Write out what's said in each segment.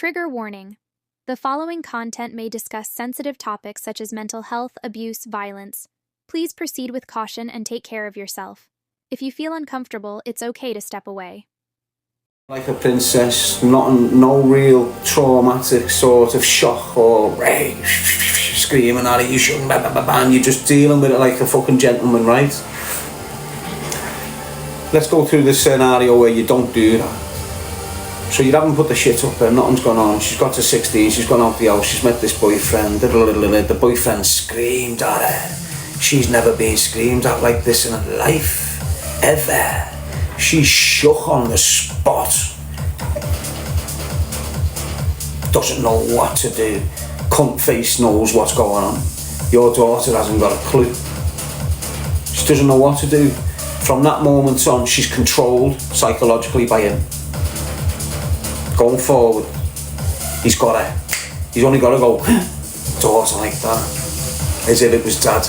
Trigger warning. The following content may discuss sensitive topics such as mental health, abuse, violence. Please proceed with caution and take care of yourself. If you feel uncomfortable, it's okay to step away. Like a princess, no real traumatic sort of shock or hey, screaming at it, you shouldn't, blah, blah, blah, blah, and you're just dealing with it like a fucking gentleman, right? Let's go through the scenario where you don't do that. So you haven't put the shit up there, nothing's gone on, she's got to 16, she's gone out the house, she's met this boyfriend, the boyfriend screamed at her. She's never been screamed at like this in her life, ever. She's shook on the spot. Doesn't know what to do. Cunt face knows what's going on. Your daughter hasn't got a clue. She doesn't know what to do. From that moment on, she's controlled psychologically by him. Going forward, he's only got to go, daughter like that, as if it was dad.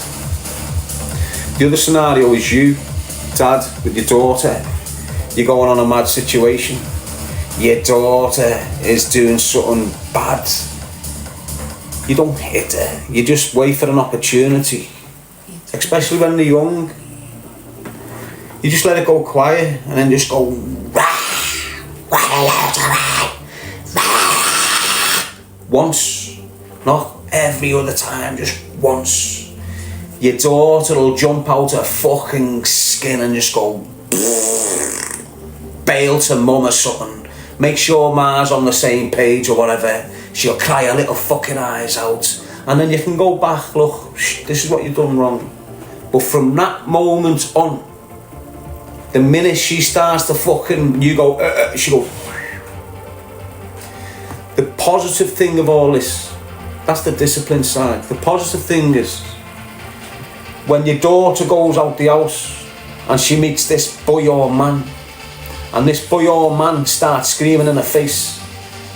The other scenario is you, dad, with your daughter. You're going on a mad situation. Your daughter is doing something bad. You don't hit her. You just wait for an opportunity. Especially when they're young. You just let it go quiet and then just go, once, not every other time, just once. Your daughter will jump out her fucking skin and just go bail to mum or something. Make sure ma's on the same page or whatever. She'll cry her little fucking eyes out. And then you can go back, look, this is what you've done wrong. But from that moment on, the minute she starts to fucking, you go, she go. The positive thing of all this, that's the discipline side. The positive thing is, when your daughter goes out the house and she meets this boy or man, and this boy or man starts screaming in her face,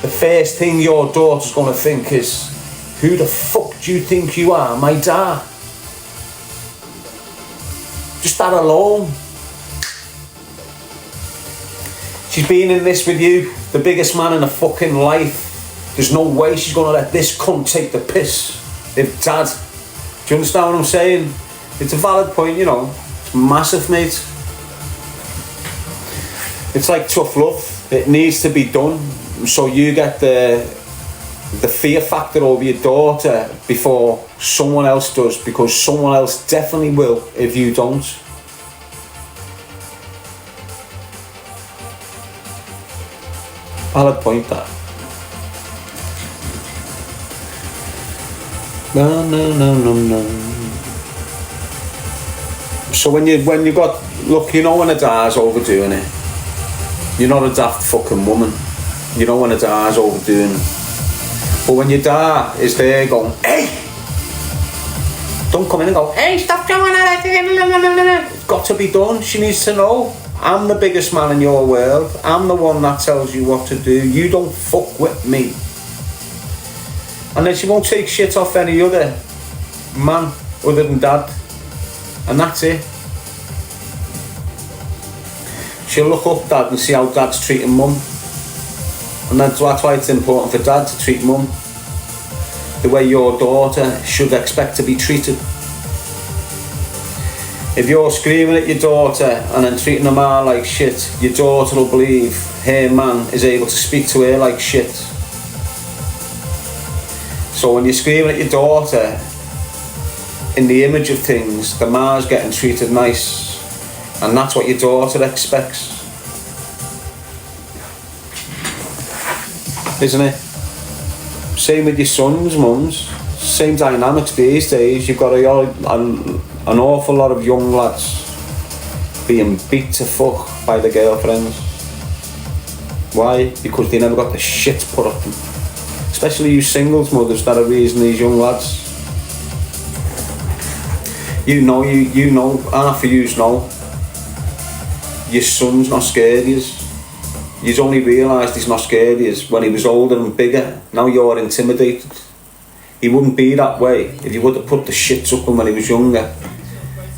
the first thing your daughter's going to think is, who the fuck do you think you are, my dad? Just that alone. She's been in this with you, the biggest man in her fucking life. There's no way she's going to let this cunt take the piss. If dad, do you understand what I'm saying? It's a valid point, you know. It's massive, mate. It's like tough love. It needs to be done. So you get the fear factor over your daughter before someone else does, because someone else definitely will if you don't. Valid point, that. No. So when you got, look, you know when a dad's overdoing it. You're not a daft fucking woman. You know when a dad's overdoing it. But when your dad is there going, hey! Don't come in and go, hey, stop doing that. It's got to be done. She needs to know. I'm the biggest man in your world. I'm the one that tells you what to do. You don't fuck with me. And then she won't take shit off any other man other than dad. And that's it. She'll look up dad and see how dad's treating mum. And that's why it's important for dad to treat mum the way your daughter should expect to be treated. If you're screaming at your daughter and then treating her man like shit, your daughter will believe her man is able to speak to her like shit. So when you're screaming at your daughter, in the image of things, the man's getting treated nice, and that's what your daughter expects, isn't it? Same with your sons, mums. Same dynamics these days. You've got an awful lot of young lads being beat to fuck by the girlfriends. Why? Because they never got the shit put up them. Especially you singles mothers that are raising these young lads. You know, half of yous know. Your son's not scared of yous. You've only realised he's not scared of yous when he was older and bigger. Now you're intimidated. He wouldn't be that way if you would have put the shit up him when he was younger.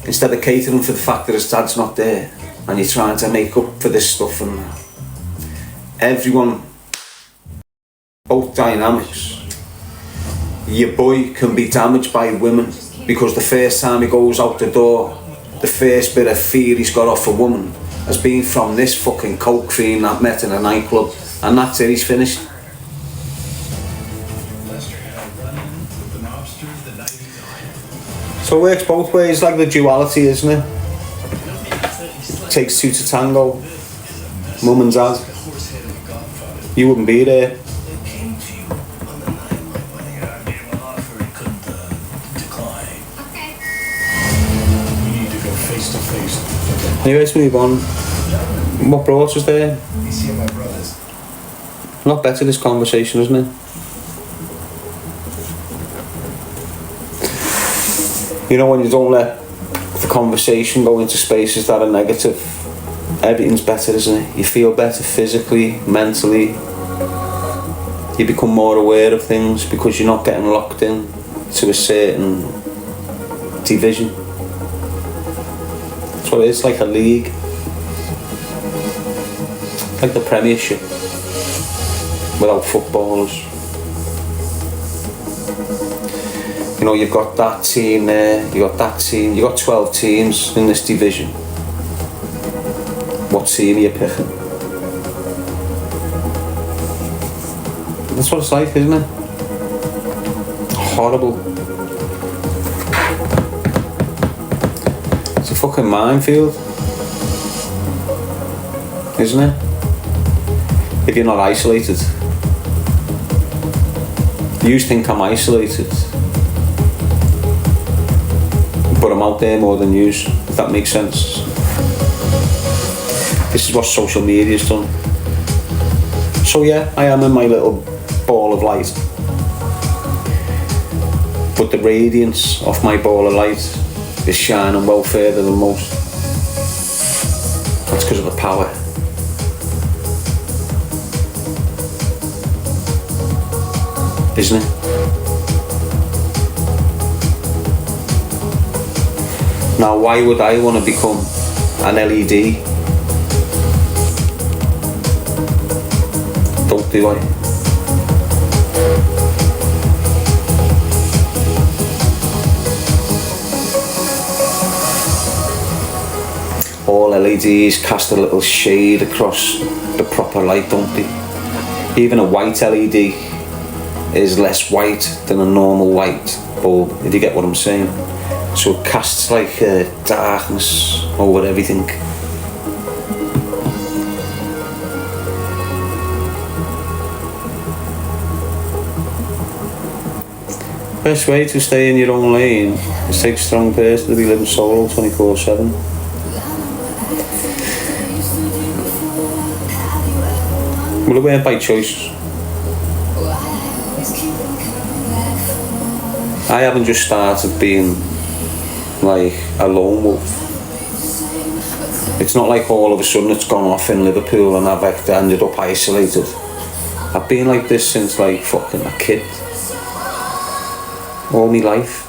Instead of catering for the fact that his dad's not there and you're trying to make up for this stuff, and everyone both dynamics. Your boy can be damaged by women because the first time he goes out the door, the first bit of fear he's got off a woman has been from this fucking coke fiend that met in a nightclub, and that's it, he's finished. So it works both ways, like the duality, isn't it? It takes two to tango. Mum and dad. You wouldn't be there. Anyway, let's move on. What brought us there? Not better, this conversation, isn't it? You know, when you don't let the conversation go into spaces that are negative, everything's better, isn't it? You feel better physically, mentally. You become more aware of things because you're not getting locked in to a certain division. That's what it is, like a league. Like the Premiership without footballers. You know, you've got that team there, you got that team, you got 12 teams in this division. What team are you picking? That's what it's like, isn't it? Horrible. It's a fucking minefield, isn't it? If you're not isolated. You think I'm isolated, but I'm out there more than you, if that makes sense. This is what social media's done. So yeah, I am in my little ball of light, but the radiance of my ball of light is shining well further than most. That's because of the power. Isn't it? Now, why would I want to become an LED? Don't do I? All LEDs cast a little shade across the proper light, don't they? Even a white LED is less white than a normal white bulb, if you get what I'm saying. So it casts like darkness over everything. Best way to stay in your own lane is take a strong person to be living solo 24/7. Well, it weren't by choice. I haven't just started being like a lone wolf. It's not like all of a sudden it's gone off in Liverpool and I've ended up isolated. I've been like this since like fucking a kid. All my life.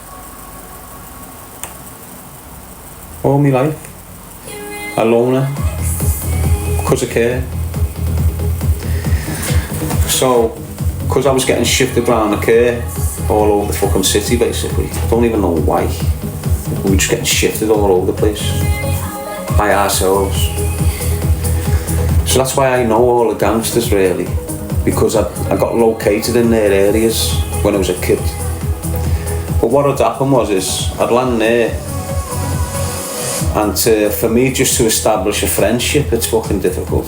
All my life. A loner. Because I care. So, because I was getting shifted around the care all over the fucking city basically. Don't even know why. We were just getting shifted all over the place. By ourselves. So that's why I know all the gangsters really. Because I got located in their areas when I was a kid. But what had happened was I'd land there, and for me just to establish a friendship, it's fucking difficult.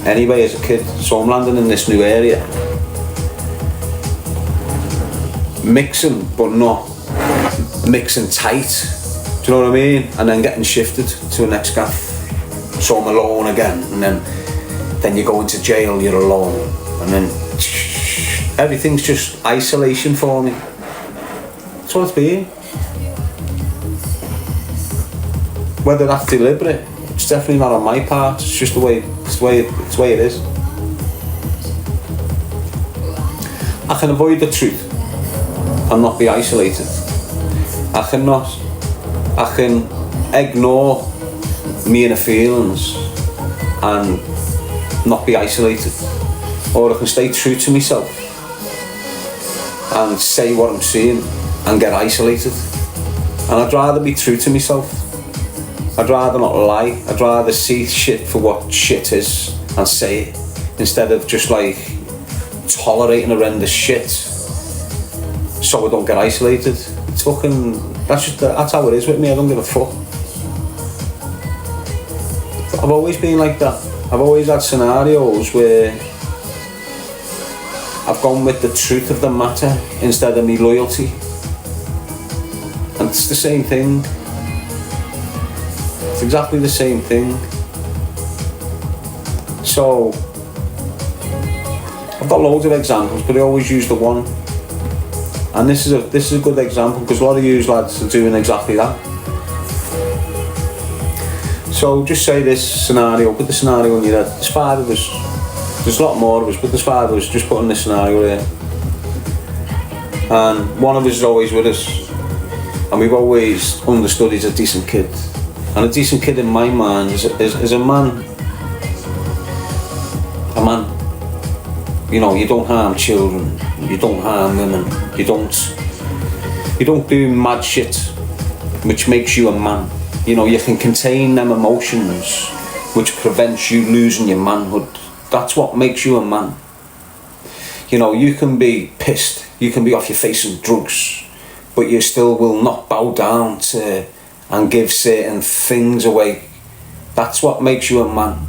Anyway, as a kid, so I'm landing in this new area, mixing but not mixing tight. Do you know what I mean? And then getting shifted to a next gaff. So I'm alone again, and then you go into jail, you're alone, and then everything's just isolation for me. That's what it's been. Whether that's deliberate, it's definitely not on my part. It's just the way it is. I can avoid the truth and not be isolated. I can ignore me inner feelings and not be isolated. or I can stay true to myself and say what I'm seeing and get isolated. And I'd rather be true to myself. I'd rather not lie. I'd rather see shit for what shit is and say it, instead of just like tolerating horrendous shit so I don't get isolated. It's fucking, that's how it is with me. I don't give a fuck. I've always been like that. I've always had scenarios where I've gone with the truth of the matter instead of me loyalty. And it's the same thing. It's exactly the same thing. So, I've got loads of examples, but I always use the one. And this is a good example, because a lot of you lads are doing exactly that. So just say this scenario, put the scenario in your head. There's 5 of us. There's a lot more of us, but there's 5 of us just putting this scenario here. And one of us is always with us. And we've always understood he's a decent kid. And a decent kid in my mind is a man. A man. You know, you don't harm children, you don't harm women, you don't do mad shit which makes you a man. You know, you can contain them emotions which prevents you losing your manhood. That's what makes you a man. You know, you can be pissed, you can be off your face on drugs, but you still will not bow down to and give certain things away. That's what makes you a man.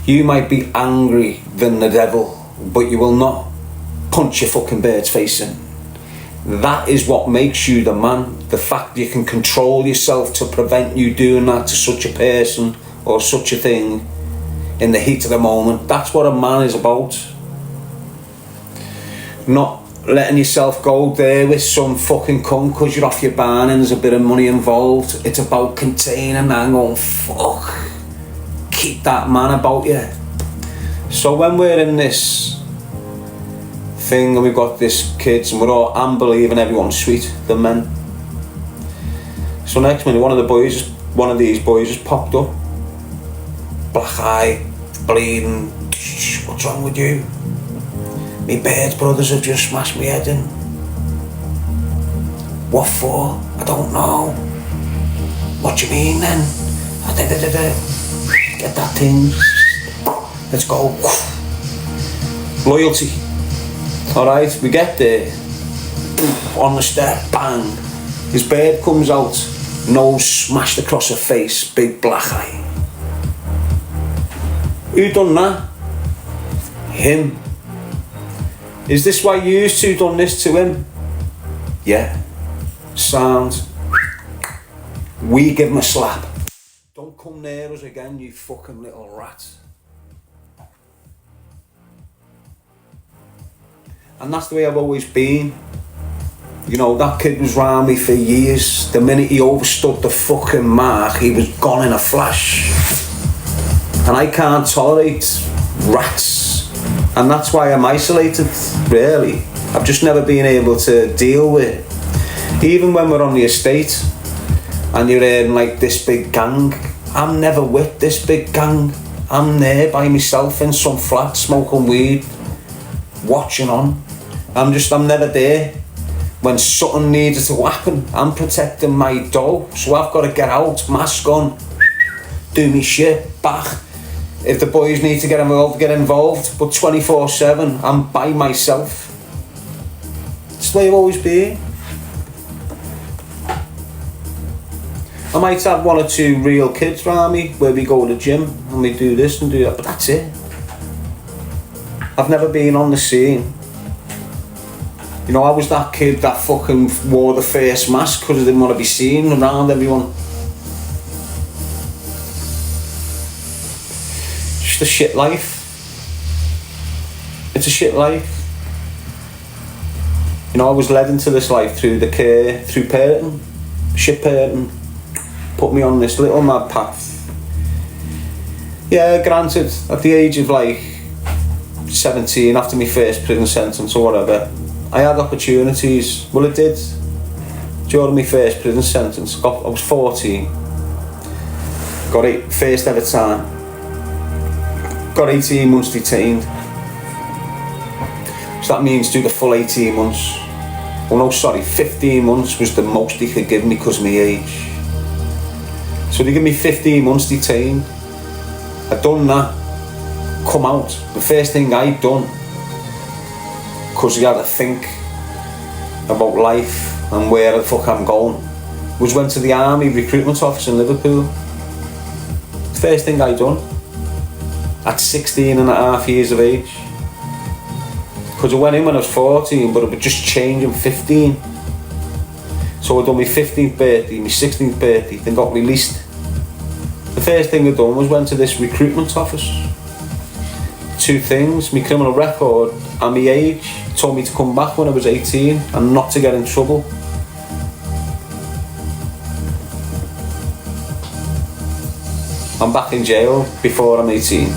You might be angry than the devil, but you will not punch your fucking bird's face in. That is what makes you the man. The fact you can control yourself to prevent you doing that to such a person or such a thing in the heat of the moment. That's what a man is about. Not letting yourself go there with some fucking cunt because you're off your barn and there's a bit of money involved. It's about containing and going, fuck, keep that man about you. So when we're in this thing and we've got this kids and we're all, I'm believing everyone's sweet, the men. So next minute one of these boys just popped up, black eye, bleeding. What's wrong with you? My bird brothers have just smashed my head in. What for? I don't know. What do you mean then? Get that thing. Let's go. Loyalty. Alright, we get there. On the step, bang. His bird comes out, nose smashed across her face, big black eye. Who done that? Him. Is this why you two done this to him? Yeah. Sound. We give him a slap. Don't come near us again, you fucking little rat. And that's the way I've always been. You know, that kid was round me for years. The minute he overstood the fucking mark, he was gone in a flash. And I can't tolerate rats. And that's why I'm isolated, really. I've just never been able to deal with it. Even when we're on the estate and you're in like this big gang, I'm never with this big gang. I'm there by myself in some flat smoking weed, watching on. I'm never there. When something needed to happen, I'm protecting my dough, so I've got to get out, mask on, do me shit, back. If the boys need to get involved, but 24/7, I'm by myself. It's the way I've always been. I might have 1 or 2 real kids around me where we go to the gym and we do this and do that, but that's it. I've never been on the scene. You know, I was that kid that fucking wore the face mask because I didn't want to be seen around everyone. Just a shit life. It's a shit life. You know, I was led into this life through the care, through parenting, shit parenting, put me on this little mad path. Yeah, granted, at the age of like 17, after my first prison sentence or whatever, I had opportunities. Well, it did. During my first prison sentence, I was 14. Got it first ever time. Got 18 months detained. So that means do the full 18 months. Oh no, sorry, 15 months was the most they could give me because of my age. So they give me 15 months detained. I'd done that, come out. The first thing I'd done, because you had to think about life and where the fuck I'm going, was went to the army recruitment office in Liverpool. First thing I done at 16 and a half years of age, because I went in when I was 14, but it would just change in 15. So I done my 15th birthday, my 16th birthday, then got released. The first thing I done was went to this recruitment office. Two things, my criminal record and my age told me to come back when I was 18 and not to get in trouble. I'm back in jail before I'm 18.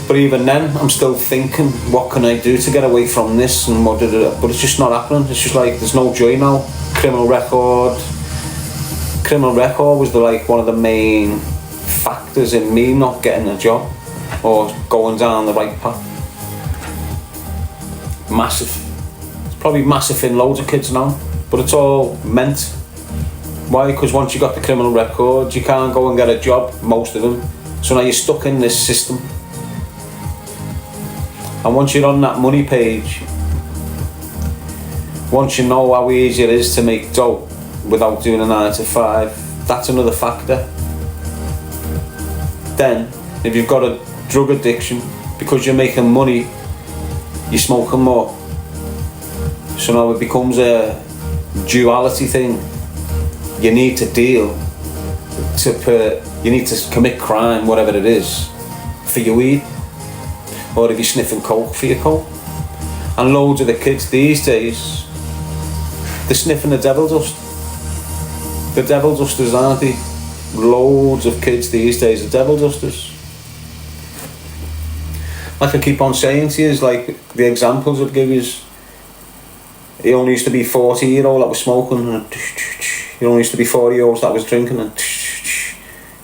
But even then, I'm still thinking, what can I do to get away from this and what but it's just not happening. It's just like, there's no joy now. Criminal record was one of the main factors in me not getting a job or going down the right path. Massive. It's probably massive in loads of kids now, but it's all meant. Why? Because once you got the criminal record, you can't go and get a job, most of them. So now you're stuck in this system. And once you're on that money page, once you know how easy it is to make dough without doing a 9 to 5, that's another factor. Then, if you've got a drug addiction, because you're making money, you're smoking more. So now it becomes a duality thing. You need to you need to commit crime, whatever it is, for your weed. Or if you're sniffing coke, for your coke. And loads of the kids these days, they're sniffing the devil dust. The devil dusters, aren't they? Loads of kids these days are devil dusters. Like I keep on saying to you, is like the examples I'd give is, it only used to be 40-year-old that was smoking, and it only used to be 40-year-olds that was drinking, and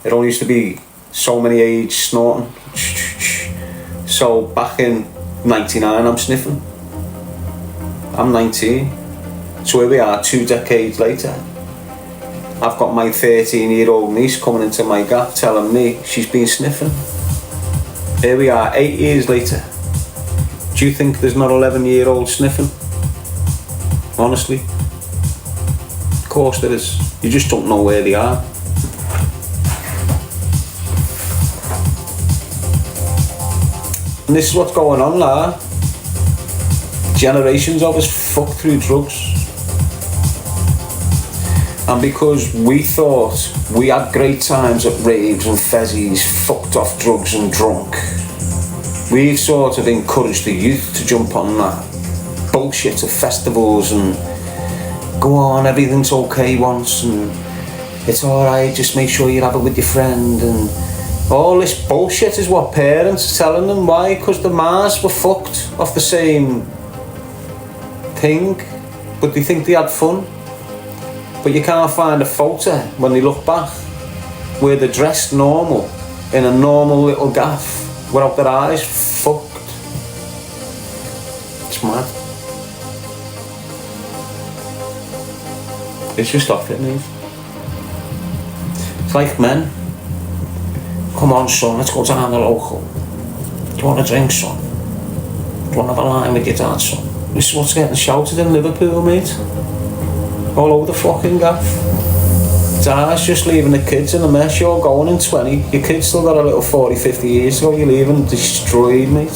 it only used to be so many age snorting. So back in 99 I'm sniffing. I'm 19. So here we are 2 decades later. I've got my 13-year-old niece coming into my gap telling me she's been sniffing. Here we are 8 years later. Do you think there's not 11-year-olds sniffing? Honestly. Of course there is. You just don't know where they are. And this is what's going on now. Generations of us fucked through drugs. And because we thought we had great times at raves and fezzies, fucked off drugs and drunk, we've sort of encouraged the youth to jump on that bullshit of festivals and go on, everything's okay once and it's alright, just make sure you have it with your friend, and all this bullshit is what parents are telling them. Why? Because the Mars were fucked off the same thing, but they think they had fun. But you can't find a photo when they look back where they're dressed normal in a normal little gaff without their eyes fucked. It's mad. It's just off it, mate. It's like men. Come on, son, let's go down the local. Do you want a drink, son? Do you want to have a line with your dad, son? This is what's getting shouted in Liverpool, mate. All over the fucking gaff. Dad's just leaving the kids in a mess. You're going in 20. Your kids still got a little 40, 50 years to go. You're leaving destroyed, mate.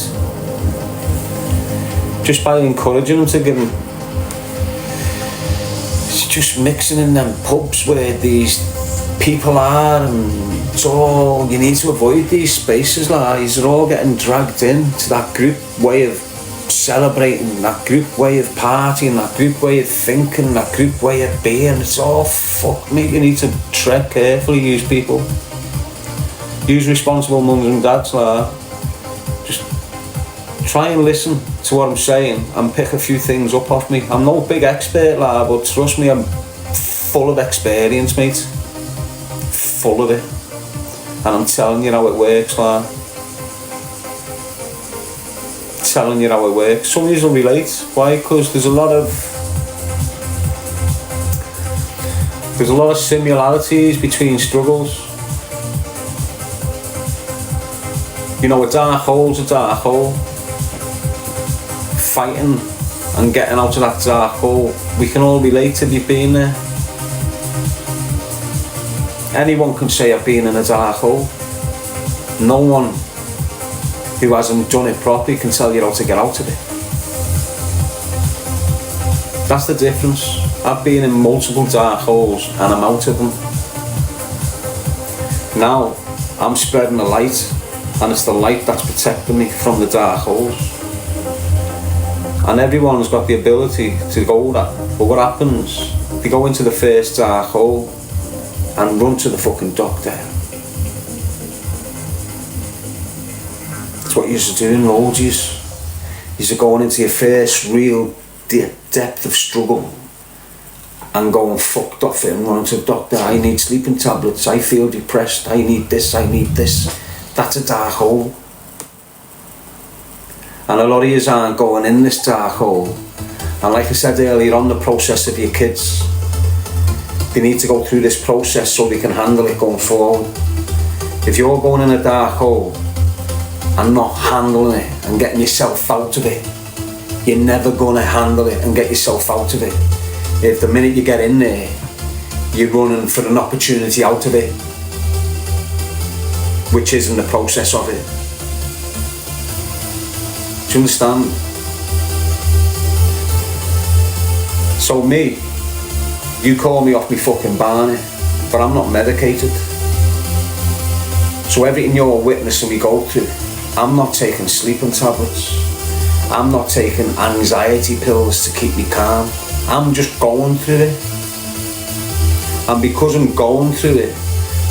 Just by encouraging them to give them... It's just mixing in them pubs where these people are, and it's all... You need to avoid these spaces, like. They're all getting dragged in to that group way of celebrating, that group way of partying, that group way of thinking, that group way of being. It's all fuck me. You need to tread carefully, use people. Use responsible mums and dads, like. Just try and listen to what I'm saying and pick a few things up off me. I'm no big expert, like, but trust me, I'm full of experience, mate. Full of it. And I'm telling you how it works, like. telling you how it works. Some of you will relate. Why? Because there's a lot of similarities between struggles. You know, a dark hole's a dark hole. Fighting and getting out of that dark hole, we can all relate if you've been there. Anyone can say I've been in a dark hole. No one who hasn't done it properly can tell you how to get out of it. That's the difference. I've been in multiple dark holes and I'm out of them. Now I'm spreading the light, and it's the light that's protecting me from the dark holes. And everyone's got the ability to go that. But what happens? They go into the first dark hole and run to the fucking doctor. That's what you're doing, loads. You're going into your first real depth of struggle and going fucked off it and running to the doctor. I need sleeping tablets, I feel depressed, I need this, I need this. That's a dark hole. And a lot of yous aren't going in this dark hole. And like I said earlier on, the process of your kids, they need to go through this process so they can handle it going forward. If you're going in a dark hole and not handling it and getting yourself out of it, you're never going to handle it and get yourself out of it. If the minute you get in there, you're running for an opportunity out of it, which isn't the process of it. Do you understand? So me, you call me off me fucking Barney, but I'm not medicated. So everything you're witnessing me go through, I'm not taking sleeping tablets. I'm not taking anxiety pills to keep me calm. I'm just going through it. And because I'm going through it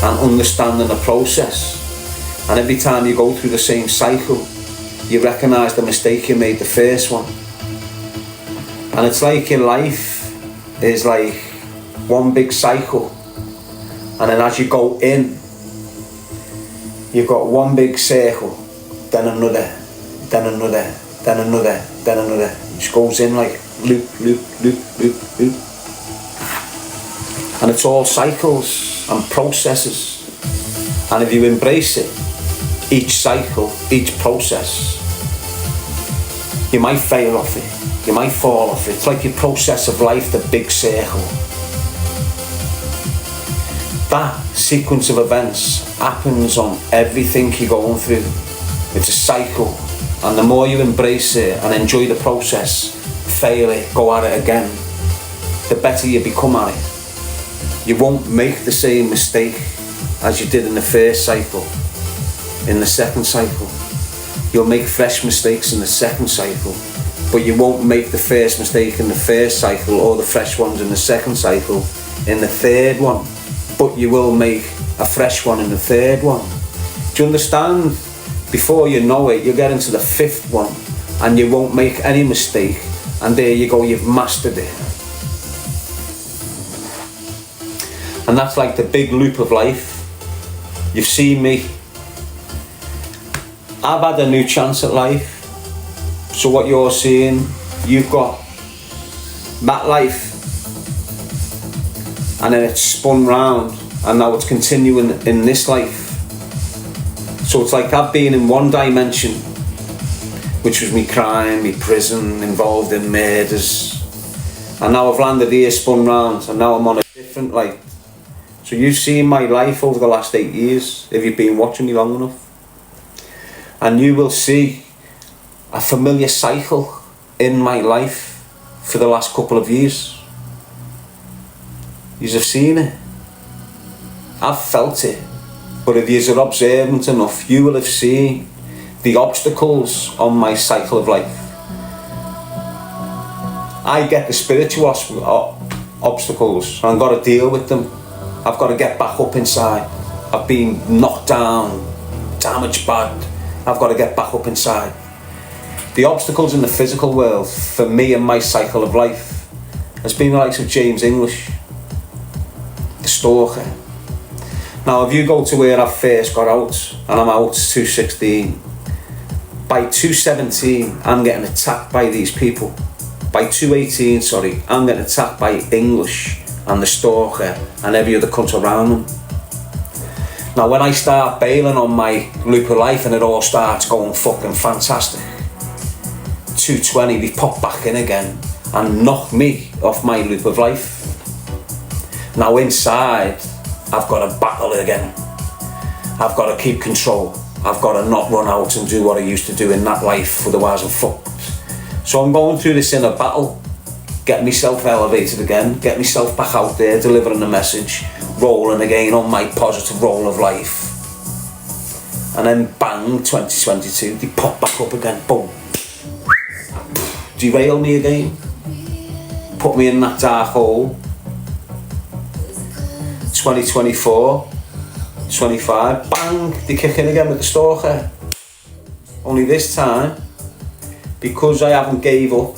and understanding the process, and every time you go through the same cycle, you recognise the mistake you made the first one. And it's like your life is like one big cycle. And then as you go in, you've got one big circle, then another, then another, then another, then another. It just goes in like loop, loop, loop, loop, loop. And it's all cycles and processes. And if you embrace it, each cycle, each process, you might fail off it, you might fall off it. It's like your process of life, the big circle. That sequence of events happens on everything you're going through. It's a cycle, and the more you embrace it and enjoy the process, fail it, go at it again, the better you become at it. You won't make the same mistake as you did in the first cycle. In the second cycle, you'll make fresh mistakes in the second cycle, but you won't make the first mistake in the first cycle or the fresh ones in the second cycle in the third one, but you will make a fresh one in the third one. Do you understand? Before you know it, you'll get into the fifth one and you won't make any mistake, and there you go, you've mastered it. And that's like the big loop of life. You've seen me. I've had a new chance at life. So what you're seeing, you've got that life, and then it's spun round, and now it's continuing in this life. So it's like I've been in one dimension, which was me crime, me prison, involved in murders, and now I've landed here, spun round, and now I'm on a different light. So you've seen my life over the last 8 years, if you've been watching me long enough. And you will see a familiar cycle in my life for the last couple of years. You have seen it. I've felt it. But if you are observant enough, you will have seen the obstacles on my cycle of life. I get the spiritual obstacles, and I've got to deal with them. I've got to get back up inside. I've been knocked down, damaged bad. I've got to get back up inside. The obstacles in the physical world, for me and my cycle of life, has been the likes of James English, the stalker. Now, if you go to where I first got out, and I'm out 216, By 2:17, I'm getting attacked by these people. By 2:18, sorry, I'm getting attacked by English and the stalker and every other cunt around them. Now when I start bailing on my loop of life and it all starts going fucking fantastic, 2:20, they pop back in again and knock me off my loop of life. Now inside, I've got to battle again. I've got to keep control. I've got to not run out and do what I used to do in that life, otherwise I'm fucked. So I'm going through this inner battle, getting myself elevated again, getting myself back out there, delivering the message, rolling again on my positive roll of life. And then bang, 2022, they pop back up again, boom. Derail me again, put me in that dark hole. 2024, 25, bang, they kick in again with the stalker. Only this time, because I haven't gave up,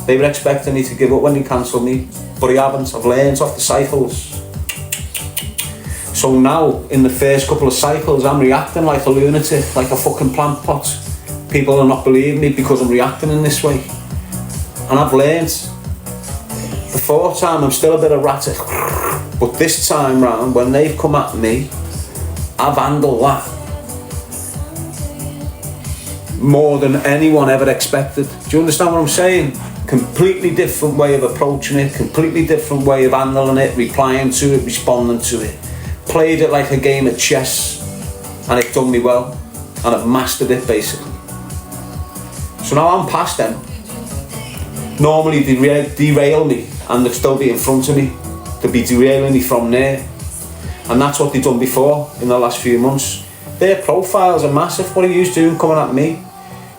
they were expecting me to give up when they cancelled me, but I haven't. I've learned off the cycles. So now, in the first couple of cycles, I'm reacting like a lunatic, like a fucking plant pot. People are not believing me because I'm reacting in this way. And I've learned. The fourth time, I'm still a bit erratic. But this time round, when they've come at me, I've handled that more than anyone ever expected. Do you understand what I'm saying? Completely different way of approaching it, completely different way of handling it, replying to it, responding to it. Played it like a game of chess, and it done me well, and I've mastered it basically. So now I'm past them. Normally they derail me and they'll still be in front of me. They'll be derailing me from there. And that's what they've done before in the last few months. Their profiles are massive. What are you doing coming at me?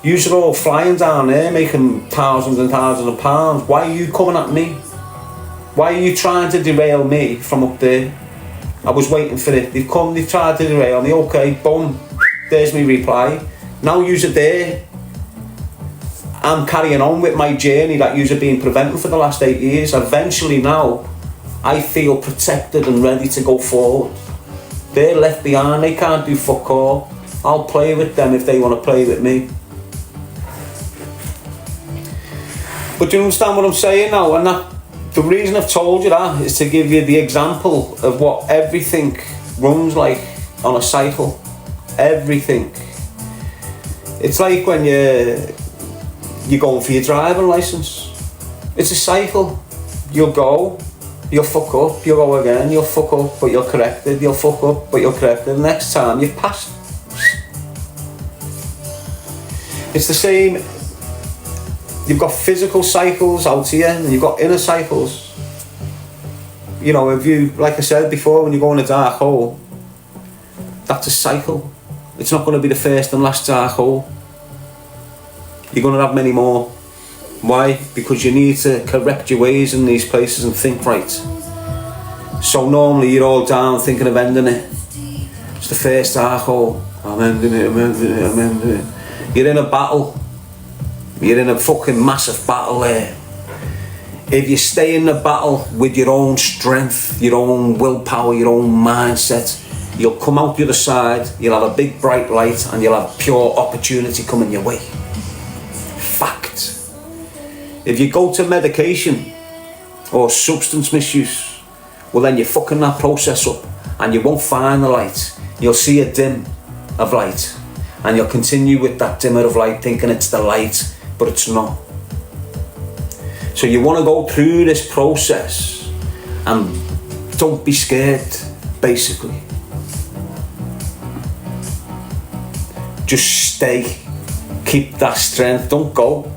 You're all flying down there making thousands and thousands of pounds. Why are you coming at me? Why are you trying to derail me from up there? I was waiting for it. They've come, they've tried to derail me. Okay, boom, there's my reply. Now you're there. I'm carrying on with my journey that you've been preventing for the last 8 years. Eventually now, I feel protected and ready to go forward. They're left behind, they can't do fuck all. I'll play with them if they want to play with me. But do you understand what I'm saying now? And that, the reason I've told you that is to give you the example of what everything runs like on a cycle. Everything. It's like when you're going for your driving licence. It's a cycle. You'll go, you'll fuck up, you'll go again, you'll fuck up, but you're corrected, you'll fuck up, but you're corrected. The next time you've passed. It's the same. You've got physical cycles out here, and you've got inner cycles. You know, if you, like I said before, when you go in a dark hole, that's a cycle. It's not going to be the first and last dark hole. You're going to have many more. Why? Because you need to correct your ways in these places and think right. So normally you're all down thinking of ending it. It's the first dark hole. I'm ending it, I'm ending it, I'm ending it. You're in a battle. You're in a fucking massive battle there. If you stay in the battle with your own strength, your own willpower, your own mindset, you'll come out the other side, you'll have a big bright light, and you'll have pure opportunity coming your way. Fact. If you go to medication or substance misuse, well then you're fucking that process up and you won't find the light. You'll see a dim of light and you'll continue with that dimmer of light thinking it's the light, but it's not. So you want to go through this process and don't be scared, basically. Just stay. Keep that strength. Don't go.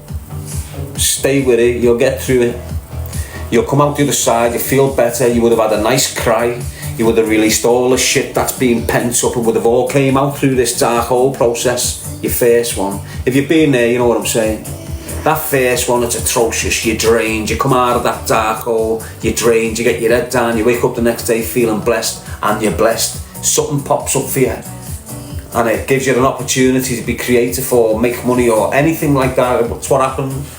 Stay with it. You'll get through it. You'll come out the other side. You feel better. You would have had a nice cry. You would have released all the shit that's been pent up. It would have all came out through this dark hole process. Your first one. If you've been there, you know what I'm saying. That first one, it's atrocious. You're drained. You come out of that dark hole. You're drained. You get your head down. You wake up the next day feeling blessed, and you're blessed. Something pops up for you, and it gives you an opportunity to be creative or make money or anything like that. That's what happens.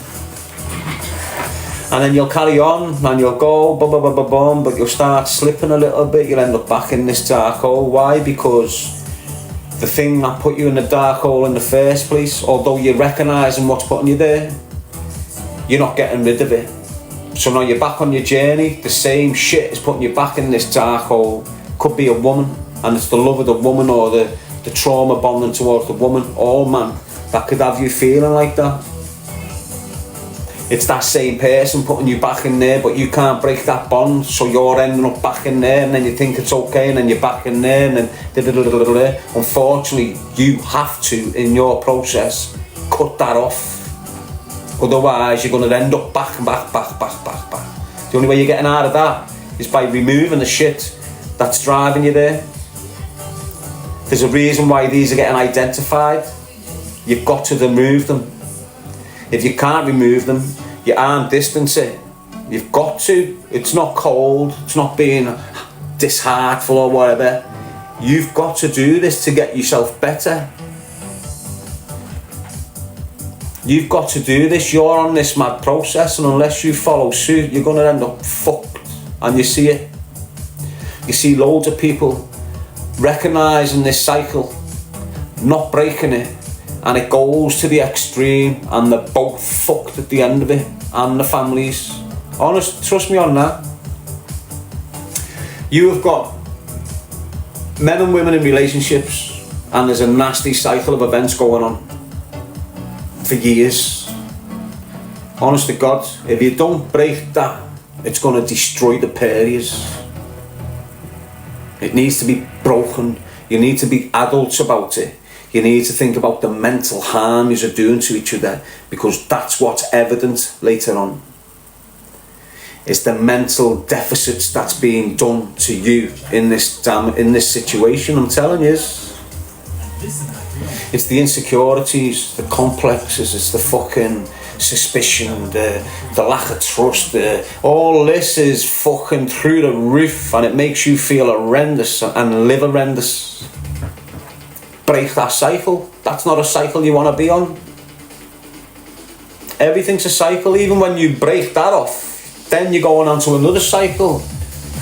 And then you'll carry on and you'll go boom, boom, boom, boom, boom, but you'll start slipping a little bit. You'll end up back in this dark hole. Why? Because the thing that put you in the dark hole in the first place, although you're recognising what's putting you there, you're not getting rid of it. So now you're back on your journey, the same shit is putting you back in this dark hole. Could be a woman, and it's the love of the woman, or the trauma bonding towards the woman, or man, that could have you feeling like that. It's that same person putting you back in there, but you can't break that bond, so you're ending up back in there, and then you think it's okay, and then you're back in there, and then unfortunately you have to, in your process, cut that off. Otherwise you're going to end up back. The only way you're getting out of that is by removing the shit that's driving you there. There's a reason why these are getting identified. You've got to remove them. If you can't remove them, you arm distance it. You've got to. It's not cold, it's not being disheartful or whatever. You've got to do this to get yourself better. You've got to do this. You're on this mad process, and unless you follow suit, you're going to end up fucked. And you see it. You see loads of people recognising this cycle, not breaking it, and it goes to the extreme, and they're both fucked at the end of it, and the families. Honest, trust me on that. You have got men and women in relationships, and there's a nasty cycle of events going on for years. Honest to God, if you don't break that, it's going to destroy the areas. It needs to be broken. You need to be adults about it. You need to think about the mental harm you're doing to each other, because that's what's evident later on. It's the mental deficits that's being done to you in this situation. I'm telling you. It's the insecurities, the complexes, it's the fucking suspicion, the lack of trust. All this is fucking through the roof, and it makes you feel horrendous and live horrendous. Break that cycle. That's not a cycle you want to be on. Everything's a cycle. Even when you break that off, then you're going on to another cycle,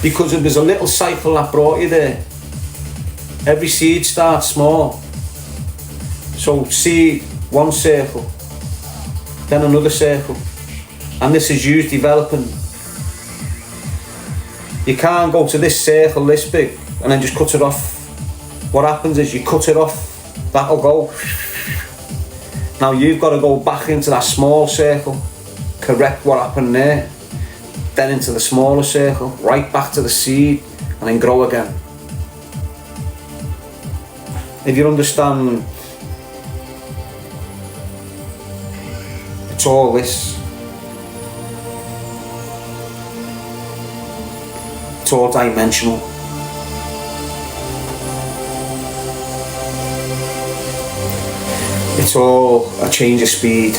because if there's a little cycle that brought you there. Every seed starts small. So seed, one circle, then another circle, and this is you developing. You can't go to this circle this big and then just cut it off. What happens is you cut it off, that'll go. Now you've got to go back into that small circle, correct what happened there, then into the smaller circle, right back to the seed, and then grow again. If you understand, it's all this. It's all dimensional. It's all a change of speed.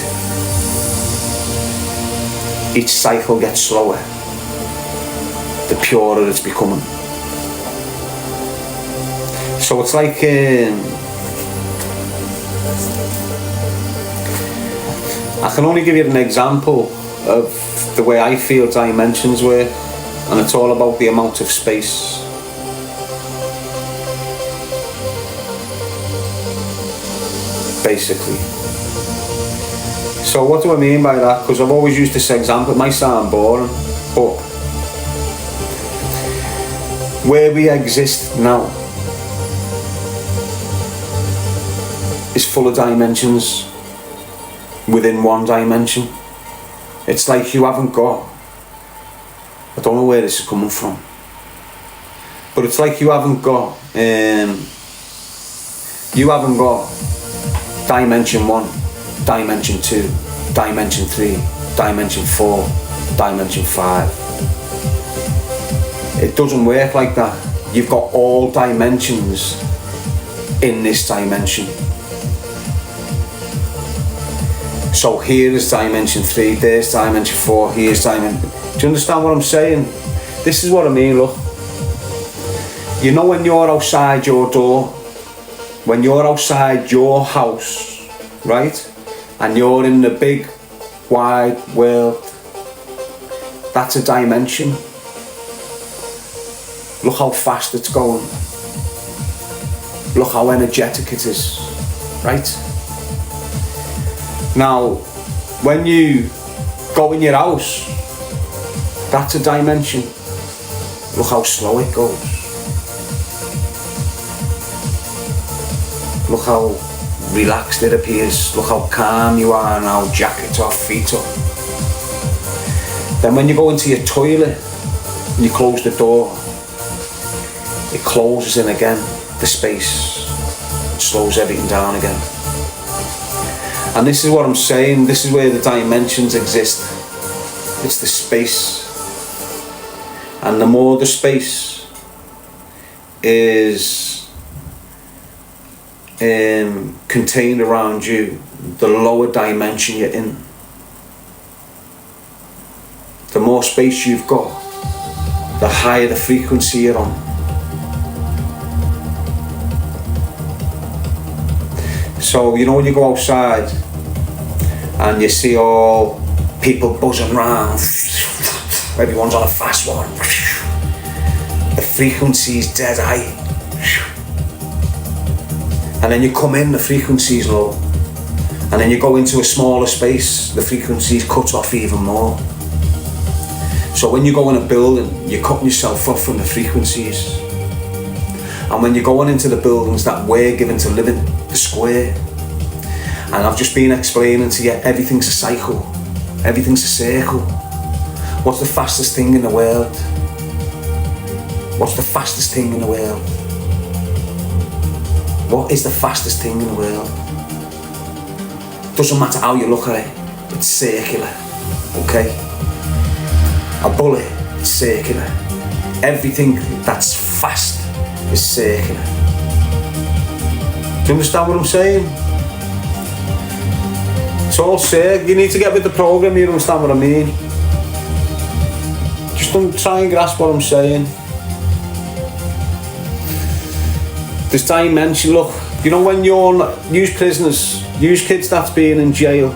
Each cycle gets slower, the purer it's becoming. So it's like I can only give you an example of the way I feel dimensions work, and it's all about the amount of space. Basically. So what do I mean by that? Because I've always used this example, it might sound boring, but where we exist now is full of dimensions within one dimension. It's like you haven't got, I don't know where this is coming from, but it's like you haven't got dimension 1, dimension 2, dimension 3, dimension 4, dimension 5. It doesn't work like that. You've got all dimensions in this dimension. So here is dimension 3, there's dimension 4, here's dimension... Do you understand what I'm saying? This is what I mean, look. You know when you're outside your door, when you're outside your house, right? And you're in the big, wide world, that's a dimension. Look how fast it's going. Look how energetic it is, right? Now, when you go in your house, that's a dimension. Look how slow it goes. Look how relaxed it appears. Look how calm you are now, jacket off, feet up. Then when you go into your toilet and you close the door, it closes in again, the space, slows everything down again. And this is what I'm saying, this is where the dimensions exist. It's the space. And the more the space is contained around you, the lower dimension you're in. The more space you've got, the higher the frequency you're on. So, you know, when you go outside and you see all people buzzing around, everyone's on a fast one, the frequency's dead high. And then you come in, the frequency's low. And then you go into a smaller space, the frequency's cut off even more. So when you go in a building, you're cutting yourself off from the frequencies. And when you're going into the buildings that we're given to live in, the square, and I've just been explaining to you, everything's a cycle, everything's a circle. What's the fastest thing in the world? What's the fastest thing in the world? What is the fastest thing in the world? Doesn't matter how you look at it, it's circular, okay? A bullet, it's circular. Everything that's fast is circular. Do you understand what I'm saying? It's all circular. You need to get with the program, you understand what I mean? Just don't try and grasp what I'm saying. This dimension, look, you know when you're, use prisoners, use kids that's been in jail,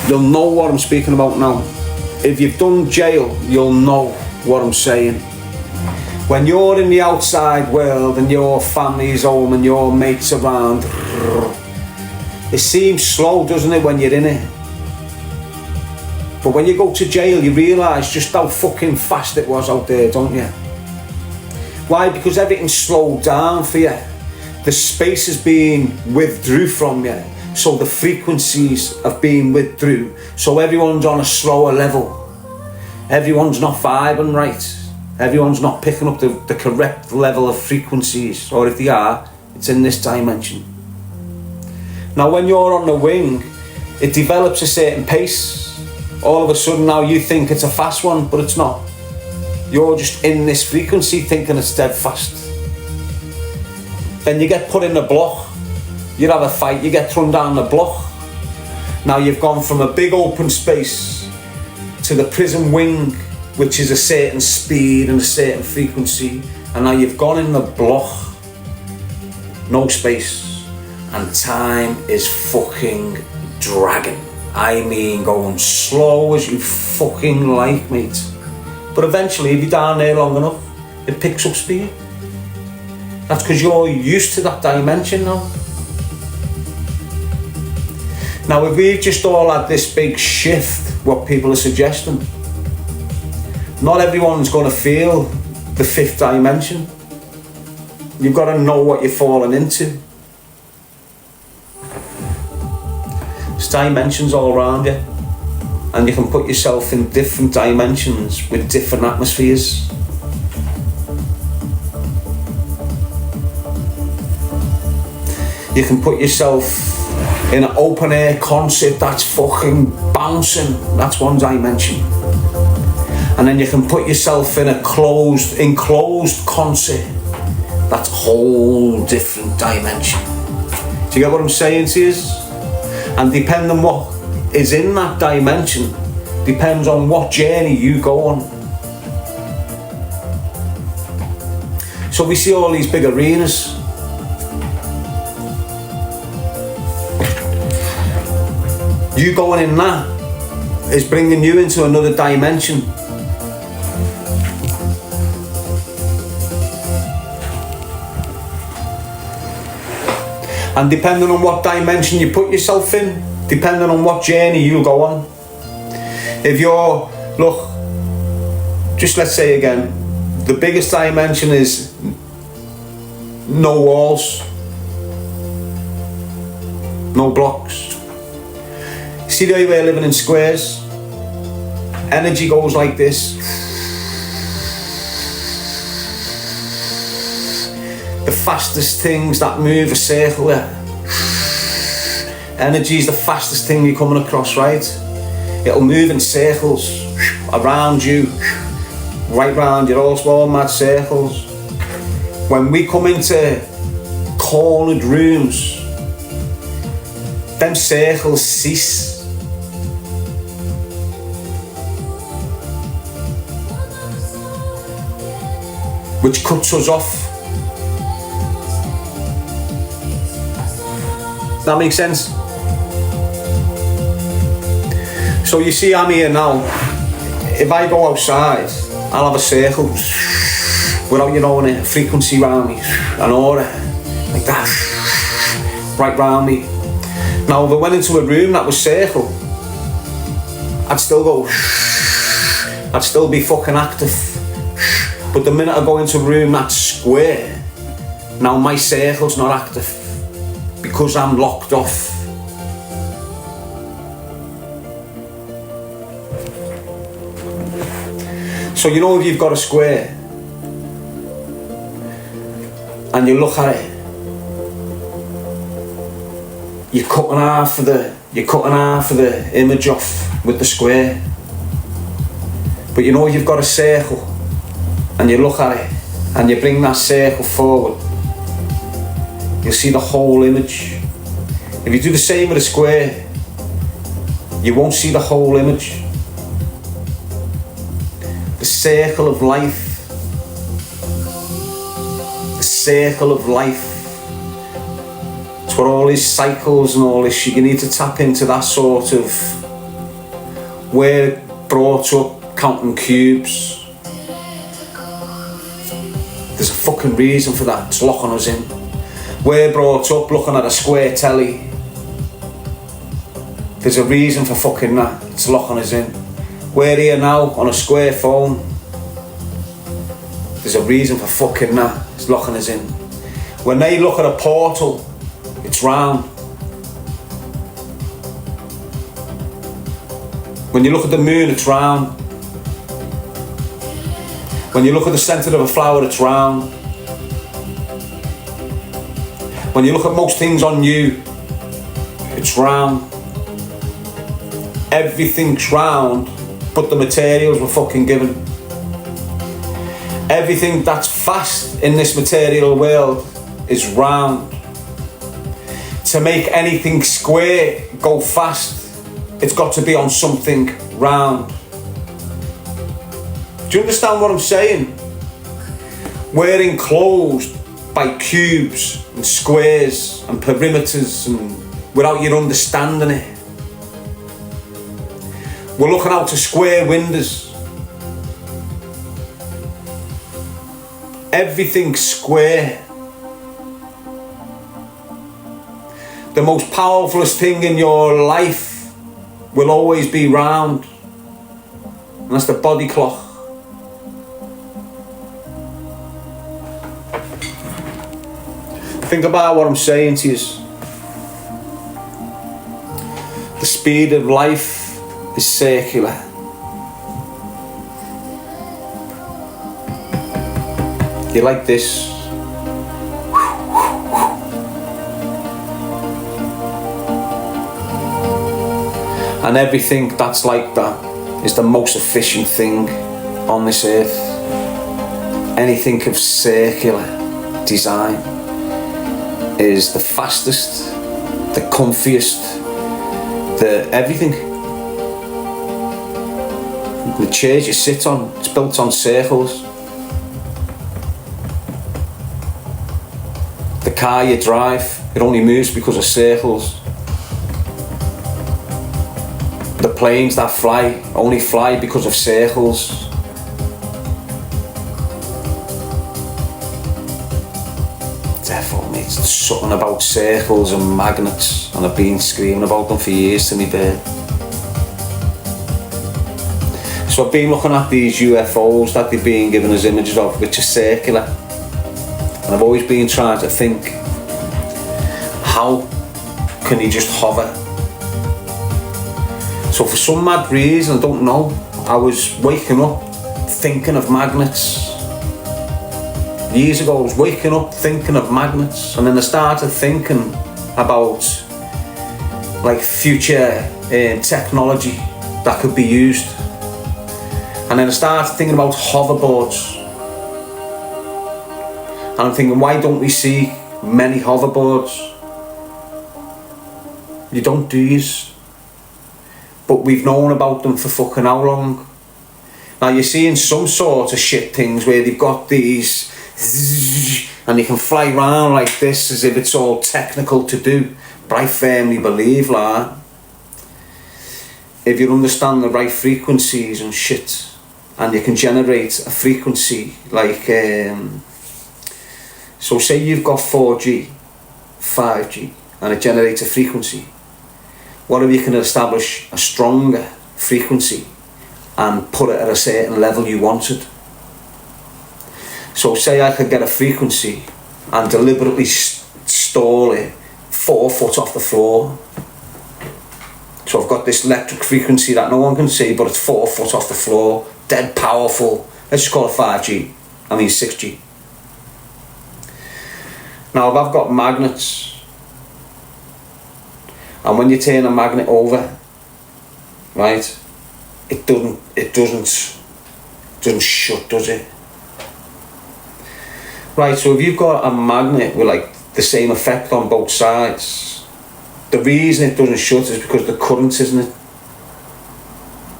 you'll know what I'm speaking about now. If you've done jail, you'll know what I'm saying. When you're in the outside world and your family's home and your mates around, it seems slow, doesn't it, when you're in it? But when you go to jail, you realise just how fucking fast it was out there, don't you? Why? Because everything's slowed down for you. The space is being withdrew from you, so the frequencies have been withdrew, so everyone's on a slower level. Everyone's not vibing right. Everyone's not picking up the correct level of frequencies, or if they are, it's in this dimension. Now when you're on the wing, it develops a certain pace. All of a sudden now you think it's a fast one, but it's not. You're just in this frequency thinking it's dead fast. Then you get put in a block, you have a fight, you get thrown down the block. Now you've gone from a big open space to the prison wing, which is a certain speed and a certain frequency, and now you've gone in the block, no space, and time is fucking dragging. I mean going slow as you fucking like, mate. But eventually, if you're down there long enough, it picks up speed. That's because you're used to that dimension now. Now, if we've just all had this big shift, what people are suggesting, not everyone's going to feel the fifth dimension. You've got to know what you're falling into. There's dimensions all around you, and you can put yourself in different dimensions with different atmospheres. You can put yourself in an open air concert that's fucking bouncing, that's one dimension. And then you can put yourself in a enclosed concert, that's a whole different dimension. Do you get what I'm saying to you? And depending on what is in that dimension, depends on what journey you go on. So we see all these big arenas. You going in that is bringing you into another dimension. And depending on what dimension you put yourself in, depending on what journey you go on, if you're, look, just let's say again, the biggest dimension is no walls, no blocks. See the way we're living in squares? Energy goes like this. The fastest things that move a circle, energy is the fastest thing you're coming across, right? It'll move in circles around you, right round you, all small mad circles. When we come into cornered rooms, them circles cease. Which cuts us off. That makes sense? So you see, I'm here now. If I go outside, I'll have a circle without you knowing it, a frequency around me, an aura, like that, right round me. Now if I went into a room that was circle, I'd still go, I'd still be fucking active. But the minute I go into a room that's square, now my circle's not active because I'm locked off. So you know, if you've got a square and you look at it, you're cutting half of the image off with the square. But you know, you've got a circle and you look at it and you bring that circle forward, you'll see the whole image. If you do the same with a square, you won't see the whole image. The circle of life. The circle of life. It's what all these cycles and all this shit, you need to tap into that sort of, we're brought up counting cubes. There's a fucking reason for that, it's locking us in. We're brought up looking at a square telly. There's a reason for fucking that, it's locking us in. We're here now on a square phone. There's a reason for fucking that, it's locking us in. When they look at a portal, it's round. When you look at the moon, it's round. When you look at the centre of a flower, it's round. When you look at most things on you, it's round. Everything's round, but the materials were fucking given. Everything that's fast in this material world is round. To make anything square go fast, it's got to be on something round. Do you understand what I'm saying? We're enclosed by cubes and squares and perimeters, and without your understanding it. We're looking out to square windows. Everything's square. The most powerfulest thing in your life will always be round. And that's the body clock. Think about what I'm saying to you. The speed of life is circular. You're like this. And everything that's like that is the most efficient thing on this earth. Anything of circular design is the fastest, the comfiest, the everything. The chairs you sit on, it's built on circles. The car you drive, it only moves because of circles. The planes that fly only fly because of circles. Defo, mate. It's something about circles and magnets, and I've been screaming about them for years to me bed. So I've been looking at these UFOs that they've been giving us images of, which are circular. And I've always been trying to think, how can you just hover? So for some mad reason, I don't know, I was waking up thinking of magnets. Years ago I was waking up thinking of magnets, and then I started thinking about like future technology that could be used. And then I started thinking about hoverboards. And I'm thinking, why don't we see many hoverboards? You don't, do yous? But we've known about them for fucking how long? Now you're seeing some sort of shit things where they've got these and you can fly around like this as if it's all technical to do. But I firmly believe, like, if you understand the right frequencies and shit, and you can generate a frequency like so say you've got 4G, 5G, and it generates a frequency. What if you can establish a stronger frequency and put it at a certain level you wanted? So say I could get a frequency and deliberately stall it 4 foot off the floor. So I've got this electric frequency that no one can see, but it's 4 foot off the floor, dead powerful. Let's just call it 5G, 6G. Now if I've got magnets, and when you turn a magnet over, right, it doesn't shut, does it? Right, so if you've got a magnet with like the same effect on both sides, the reason it doesn't shut is because the current, isn't it?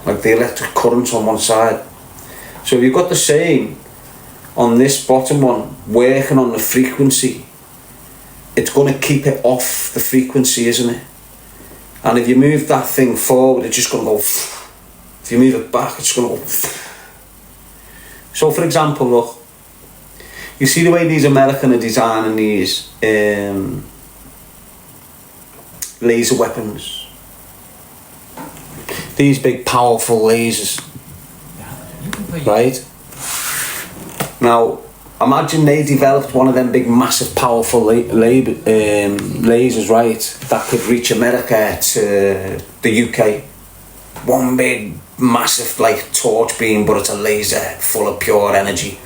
Like the electric current on one side. So if you've got the same on this bottom one, working on the frequency, it's going to keep it off the frequency, isn't it? And if you move that thing forward, it's just going to go. If you move it back, it's going to go. So for example, look, you see the way these Americans are designing these laser weapons, these big powerful lasers, right? Now imagine they developed one of them big massive powerful lasers, right, that could reach America to the UK. One big massive like torch beam, but it's a laser full of pure energy.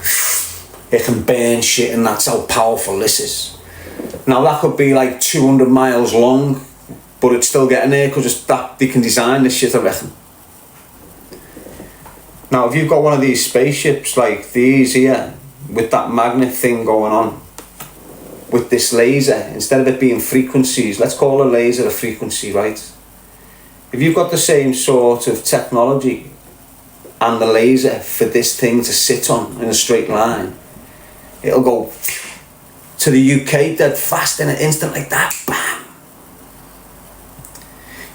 It can burn shit, and that's how powerful this is. Now that could be like 200 miles long, but it's still getting there because it's that they can design this shit, I reckon. Now if you've got one of these spaceships like these here, with that magnet thing going on, with this laser, instead of it being frequencies, let's call a laser a frequency, right? If you've got the same sort of technology and the laser for this thing to sit on in a straight line, it'll go to the UK dead fast in an instant like that. Bam!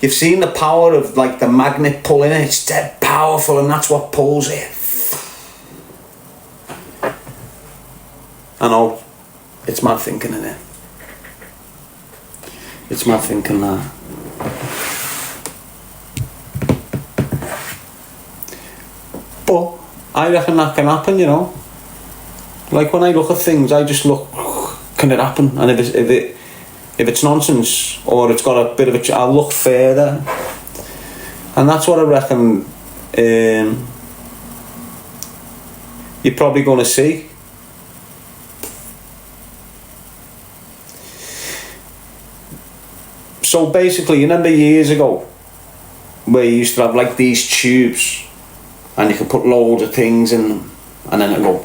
You've seen the power of like the magnet pulling it. It's dead powerful, and that's what pulls it. I know, it's mad thinking, in it. It's mad thinking that. But I reckon that can happen, you know. Like when I look at things, I just look, can it happen? And if it's nonsense or it's got a bit of I'll look further. And that's what I reckon you're probably going to see. So basically, you remember years ago where you used to have like these tubes and you could put loads of things in them and then it'd go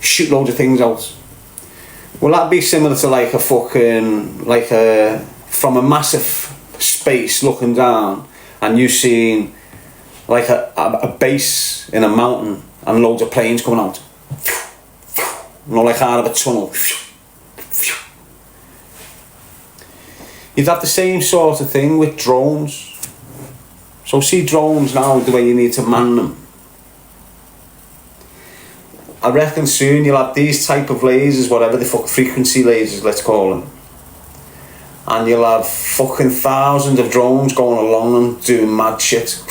shoot loads of things out. Well, that'd be similar to like a fucking, like a, from a massive space looking down and you seeing like a base in a mountain and loads of planes coming out. You know, like out of a tunnel. You'd have the same sort of thing with drones. So see drones now, the way you need to man them. I reckon soon you'll have these type of lasers, whatever the fuck frequency lasers, let's call them. And you'll have fucking thousands of drones going along and doing mad shit.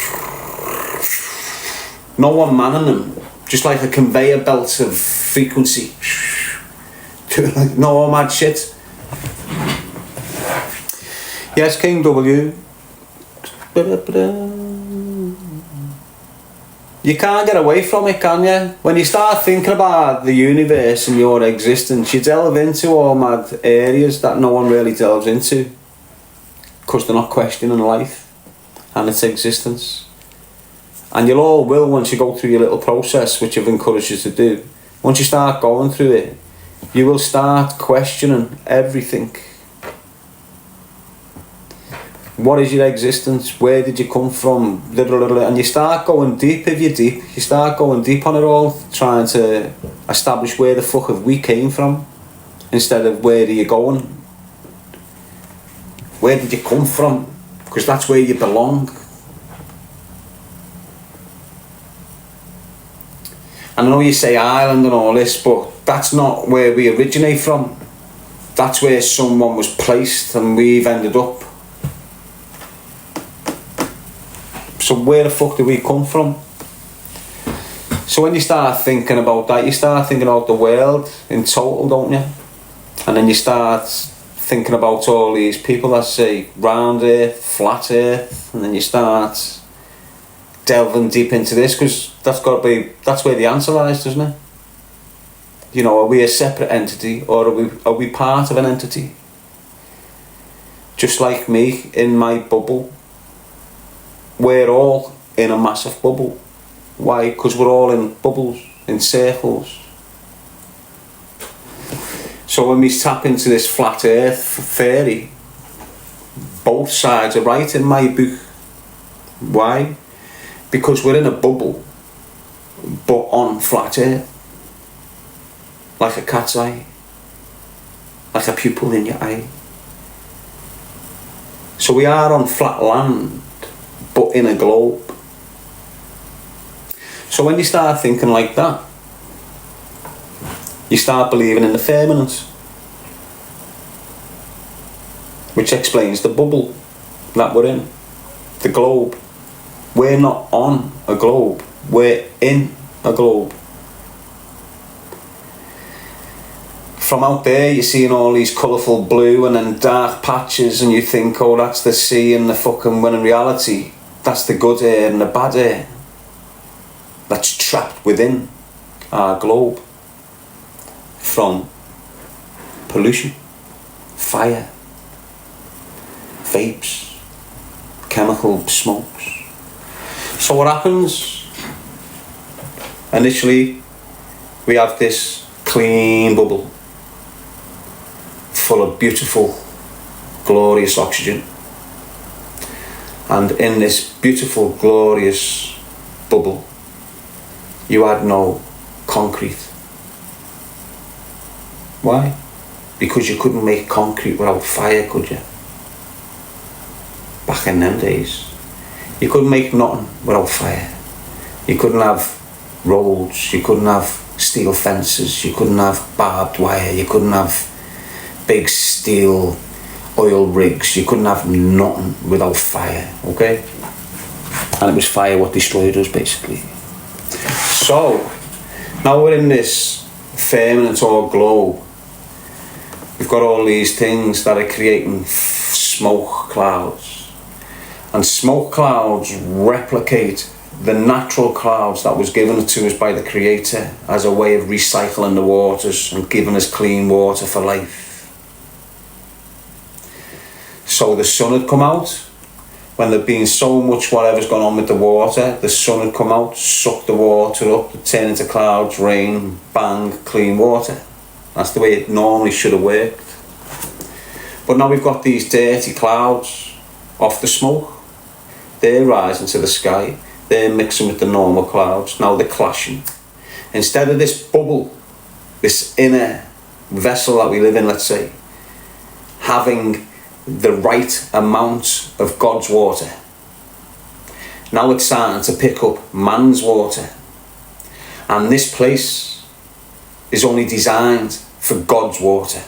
No one manning them, just like a conveyor belt of frequency. Doing no mad shit. Yes, King W. You can't get away from it, can you? When you start thinking about the universe and your existence, you delve into all mad areas that no one really delves into, because they're not questioning life and its existence. And you'll all will once you go through your little process, which I've encouraged you to do. Once you start going through it, you will start questioning everything. What is your existence? Where did you come from? And you start going deep. If you're deep, you start going deep on it all, trying to establish where the fuck have we came from, instead of where are you going. Where did you come from? Because that's where you belong. And I know you say island and all this, but that's not where we originate from. That's where someone was placed and we've ended up. So where the fuck do we come from? So when you start thinking about that, you start thinking about the world in total, don't you? And then you start thinking about all these people that say round earth, flat earth, and then you start delving deep into this, because that's where the answer lies, doesn't it? You know, are we a separate entity, or are we part of an entity? Just like me in my bubble. We're all in a massive bubble. Why? Because we're all in bubbles, in circles. So when we tap into this flat earth theory, both sides are right in my book. Why? Because we're in a bubble, but on flat earth. Like a cat's eye. Like a pupil in your eye. So we are on flat land, but in a globe. So when you start thinking like that, you start believing in the firmament, which explains the bubble that we're in, the globe. We're not on a globe, we're in a globe. From out there you're seeing all these colourful blue and then dark patches, and you think, oh, that's the sea and the fucking, when in reality that's the good air and the bad air that's trapped within our globe from pollution, fire, vapes, chemical smokes. So what happens? Initially we have this clean bubble full of beautiful, glorious oxygen. And in this beautiful, glorious bubble, you had no concrete. Why? Because you couldn't make concrete without fire, could you? Back in them days. You couldn't make nothing without fire. You couldn't have roads, you couldn't have steel fences, you couldn't have barbed wire, you couldn't have big steel oil rigs, you couldn't have nothing without fire, okay? And it was fire what destroyed us, basically. So, now we're in this firmament or globe. We've got all these things that are creating smoke clouds. And smoke clouds replicate the natural clouds that was given to us by the Creator as a way of recycling the waters and giving us clean water for life. So the sun had come out, when there'd been so much whatever's gone on with the water, the sun had come out, sucked the water up, turn into clouds, rain, bang, clean water. That's the way it normally should have worked. But now we've got these dirty clouds off the smoke. They're rising to the sky, they're mixing with the normal clouds, now they're clashing. Instead of this bubble, this inner vessel that we live in, let's say, having the right amount of God's water, now it's starting to pick up man's water. And this place is only designed for God's water.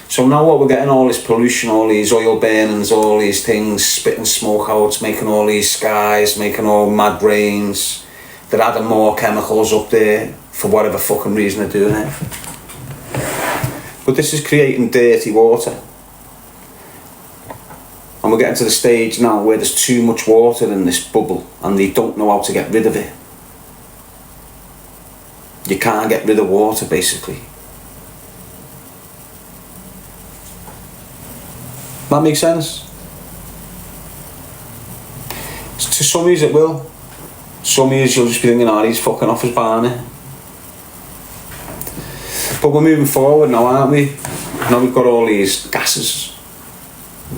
So now what we're getting, all this pollution, all these oil burnings, all these things, spitting smoke out, making all these skies, making all mad rains. They're adding more chemicals up there for whatever fucking reason they're doing it. But this is creating dirty water. And we're getting to the stage now where there's too much water in this bubble and they don't know how to get rid of it. You can't get rid of water, basically. That makes sense? To some of you it will. Some of you you'll just be thinking, oh, he's fucking off his barney. But we're moving forward now, aren't we? Now we've got all these gases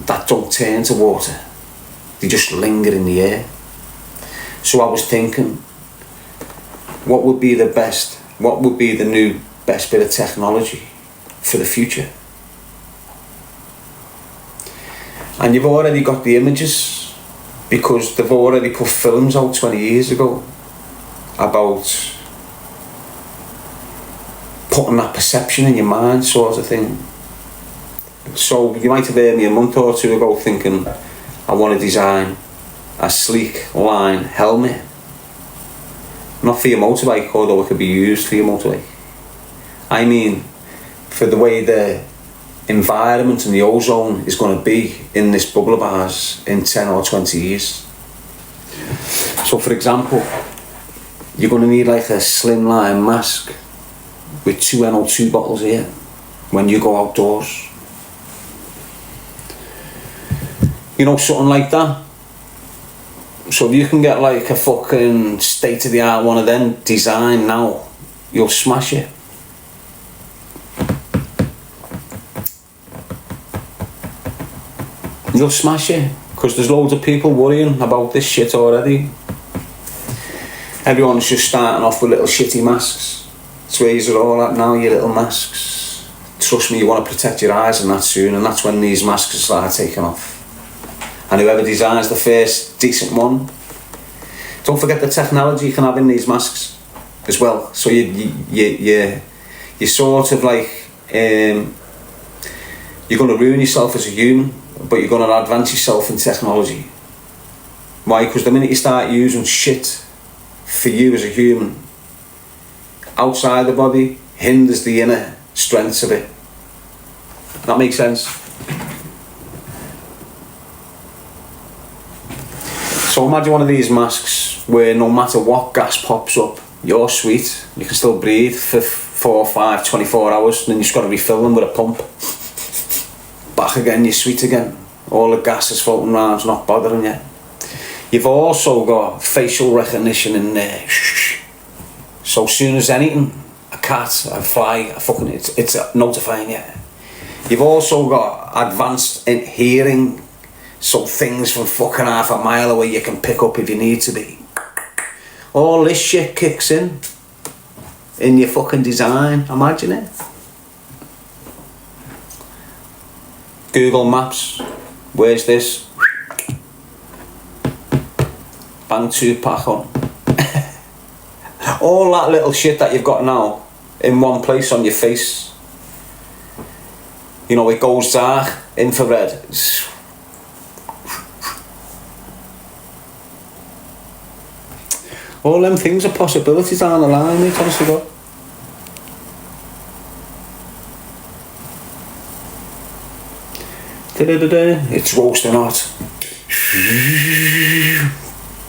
that don't turn to water. They just linger in the air. So I was thinking, what would be the best, what would be the new best bit of technology for the future? And you've already got the images, because they've already put films out 20 years ago about putting that perception in your mind, sort of thing. So you might have heard me a month or two ago thinking, I want to design a sleek line helmet. Not for your motorbike, although it could be used for your motorbike. I mean, for the way the environment and the ozone is going to be in this bubble of ours in 10 or 20 years. So for example, you're going to need like a slimline mask with 2 NO2 bottles here when you go outdoors. You know, something like that. So if you can get like a fucking state-of-the-art one of them designed now, you'll smash it. You'll smash it, because there's loads of people worrying about this shit already. Everyone's just starting off with little shitty masks. It's where you're all at now, your little masks. Trust me, you want to protect your eyes and that soon, and that's when these masks start taking off. And whoever designs the first decent one, don't forget the technology you can have in these masks as well. So you sort of like, you're going to ruin yourself as a human, but you're going to advance yourself in technology. Why? Because the minute you start using shit for you as a human, outside the body hinders the inner strengths of it. That makes sense? So imagine one of these masks where no matter what gas pops up, you're sweet. You can still breathe for 4, 5, 24 hours, and then you've just got to refill them with a pump. Back again, you're sweet again. All the gas is floating around, it's not bothering you. You've also got facial recognition in there. So soon as anything, a cat, a fly, a fucking, it's notifying you. You've also got advanced in hearing, so things from fucking half a mile away you can pick up if you need to be. All this shit kicks in your fucking design, imagine it. Google Maps, where's this? Bang 2-pack on. All that little shit that you've got now in one place on your face. You know, it goes dark, infrared. All them things are possibilities down the line, mate, honestly God. It's roasting hot.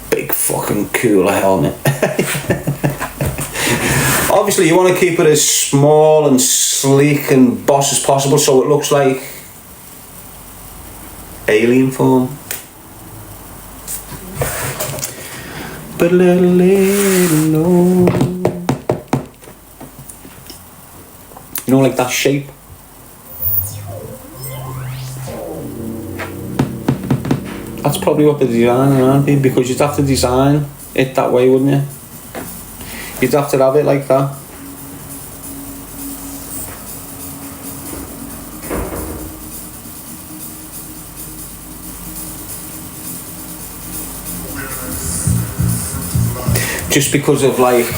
Big fucking cooler helmet. Obviously you want to keep it as small and sleek and boss as possible, so it looks like alien form. But little you know, like that shape. That's probably what they're designing, aren't they? Because you'd have to design it that way, wouldn't you? You'd have to have it like that. Just because of like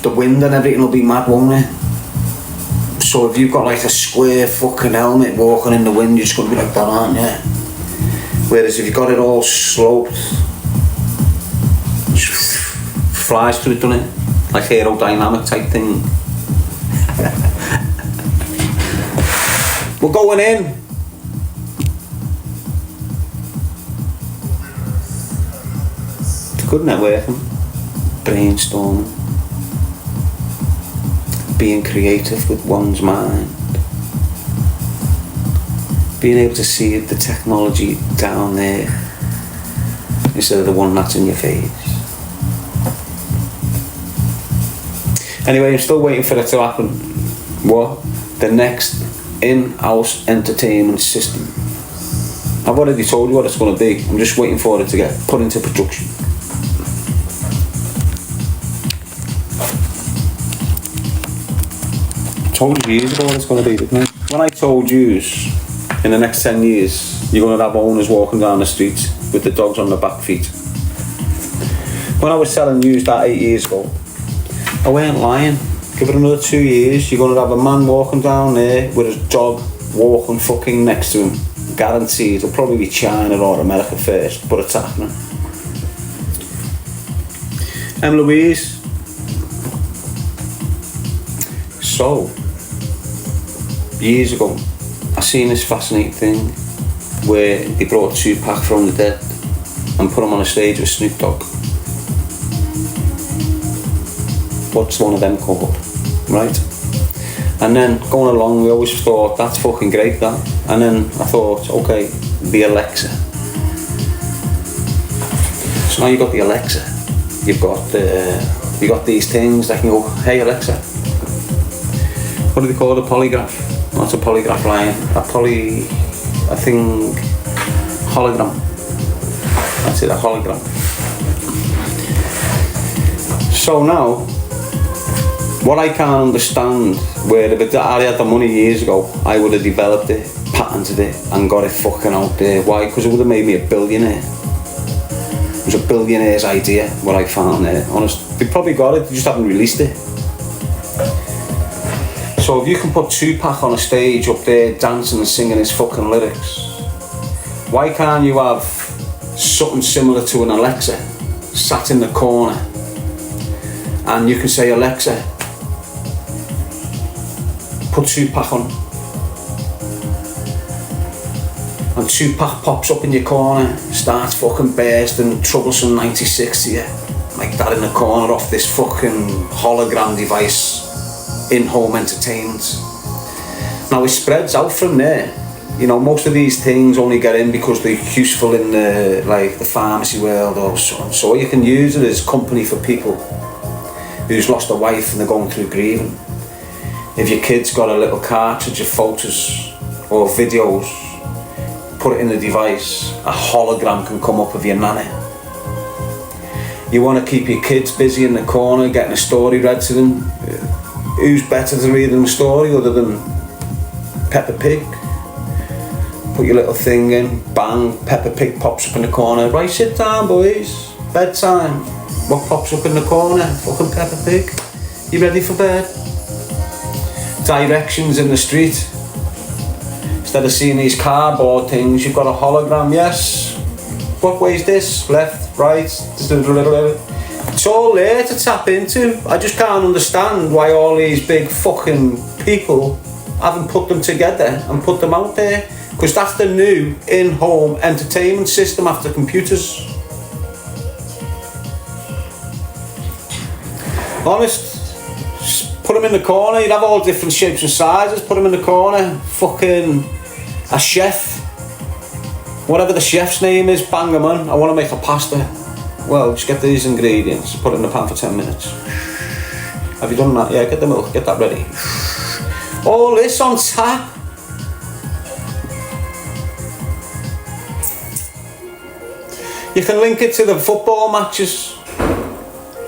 the wind and everything will be mad, won't it? So if you've got like a square fucking helmet walking in the wind, you're just going to be like that, aren't you? Whereas if you've got it all sloped, it flies through it, doesn't it? Like aerodynamic type thing. We're going in. It's good networking, brainstorming, being creative with one's mind, being able to see the technology down there instead of the one that's in your face. Anyway, I'm still waiting for it to happen. What? The next in-house entertainment system. I've already told you what it's going to be. I'm just waiting for it to get put into production. I told you years ago what it's going to be, didn't I? When I told you in the next 10 years you're going to have owners walking down the streets with the dogs on their back feet. When I was telling you that 8 years ago, I weren't lying. Give it another 2 years, you're going to have a man walking down there with his dog walking fucking next to him. Guaranteed. It'll probably be China or America first, but it's happening. Louise. So, years ago, I seen this fascinating thing where they brought Tupac from the dead and put him on a stage with Snoop Dogg. What's one of them called? Right? And then going along, we always thought that's fucking great, that. And then I thought, okay, the Alexa. So now you've got the Alexa. You've got these things that can go, hey Alexa. What do they call it? A polygraph? Not a polygraph line. I think hologram. That's it, a hologram. So now, what I can't understand, where if I had the money years ago, I would have developed it, patented it, and got it fucking out there. Why? Because it would have made me a billionaire. It was a billionaire's idea, what I found there. Honest, they probably got it, they just haven't released it. So if you can put Tupac on a stage up there dancing and singing his fucking lyrics, why can't you have something similar to an Alexa sat in the corner and you can say, Alexa, put Tupac on, and Tupac pops up in your corner, starts fucking bursting troublesome 96 to you, like that in the corner off this fucking hologram device, in-home entertainment. Now it spreads out from there. You know, most of these things only get in because they're useful in the pharmacy world or so. So you can use it as company for people who's lost a wife and they're going through grieving. If your kid's got a little cartridge of photos or videos, put it in the device, a hologram can come up of your nanny. You want to keep your kids busy in the corner getting a story read to them. Who's better to read them a story other than Peppa Pig? Put your little thing in, bang, Peppa Pig pops up in the corner. Right, sit down boys, bedtime. What pops up in the corner? Fucking Peppa Pig. You ready for bed? Directions in the street. Instead of seeing these cardboard things, you've got a hologram. Yes. What way's this? Left, right. It's all there to tap into. I just can't understand why all these big fucking people haven't put them together and put them out there. Because that's the new in-home entertainment system after computers. Honest. Put them in the corner, you'd have all different shapes and sizes, put them in the corner, fucking a chef, whatever the chef's name is, bang them on. I want to make a pasta. Well, just get these ingredients, put it in the pan for 10 minutes. Have you done that? Yeah, get the milk, get that ready. All this on tap. You can link it to the football matches.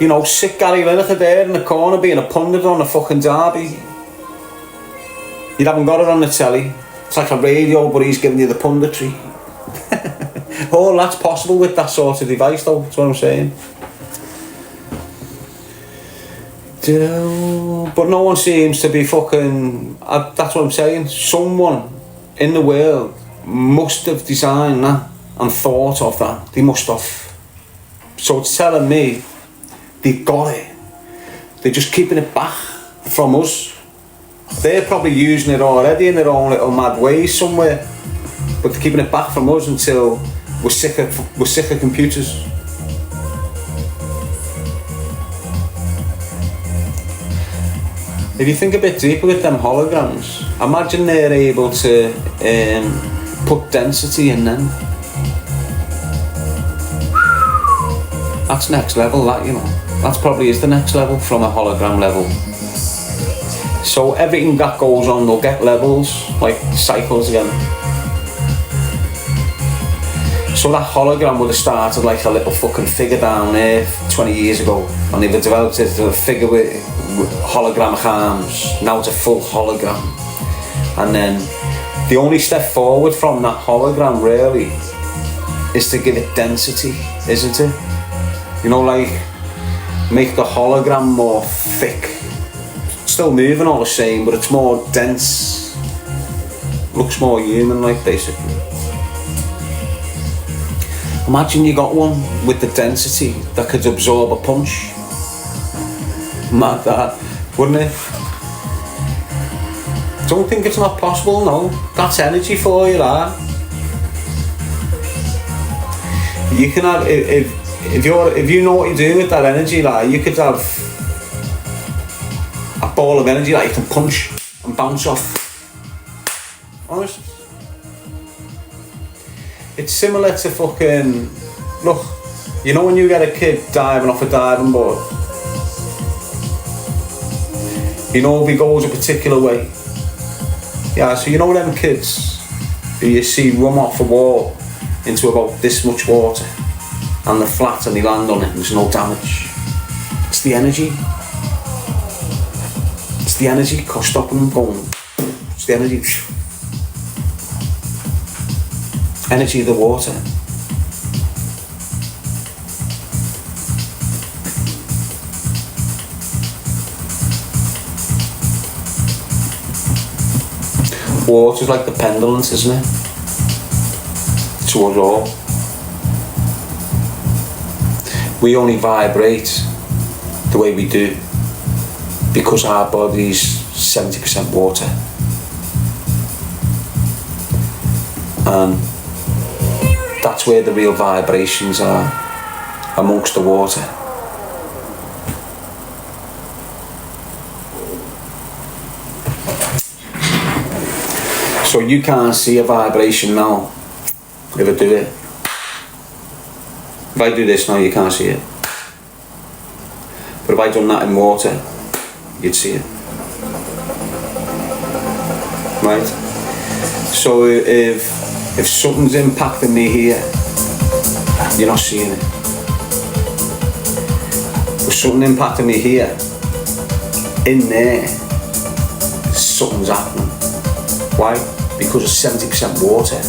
You know, sick Gary Lineker there in the corner being a pundit on a fucking derby. You haven't got it on the telly. It's like a radio, but he's giving you the punditry. All that's possible with that sort of device, though. That's what I'm saying. But no one seems to be fucking... that's what I'm saying. Someone in the world must have designed that and thought of that. They must have. So it's telling me they've got it. They're just keeping it back from us. They're probably using it already in their own little mad ways somewhere, but they're keeping it back from us until we're sick of computers. If you think a bit deeper with them holograms, imagine they're able to put density in them. That's next level, that, you know. That's probably is the next level from a hologram level. So everything that goes on, they'll get levels, like cycles again. So that hologram would have started like a little fucking figure down there 20 years ago, and they've developed it to a figure with hologramic arms. Now it's a full hologram. And then the only step forward from that hologram really is to give it density, isn't it? You know, like make the hologram more thick. Still moving all the same, but it's more dense. Looks more human-like, basically. Imagine you got one with the density that could absorb a punch. Mad that, wouldn't it? Don't think it's not possible, no. That's energy for you, that. You can have, if you know what you're doing with that energy, like, you could have a ball of energy that you can punch and bounce off. Honest. It's similar to fucking, look, you know when you get a kid diving off a diving board? You know if he goes a particular way? Yeah, so you know them kids who you see run off a wall into about this much water and they're flat and they land on it and there's no damage. It's the energy. It's the energy stopping them going. It's the energy. Energy of the water. Water's like the pendulum, isn't it? To us all. We only vibrate the way we do because our body's 70% water. And that's where the real vibrations are, amongst the water. So you can't see a vibration now, if I do it. If I do this now, you can't see it. But if I done that in water, you'd see it. Right? So if something's impacting me here, you're not seeing it. If something impacting me here, in there, something's happening. Why? Because it's 70% water.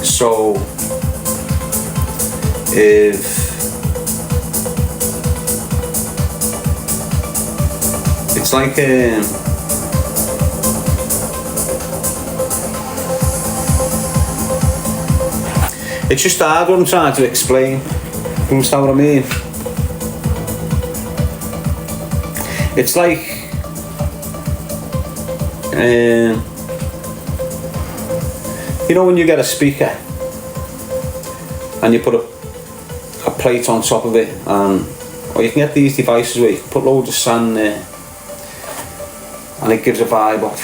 So if it's like it's just hard what I'm trying to explain. You understand what I mean? It's like you know when you get a speaker and you put a plate on top of it, or you can get these devices where you can put loads of sand there and it gives a vibe off,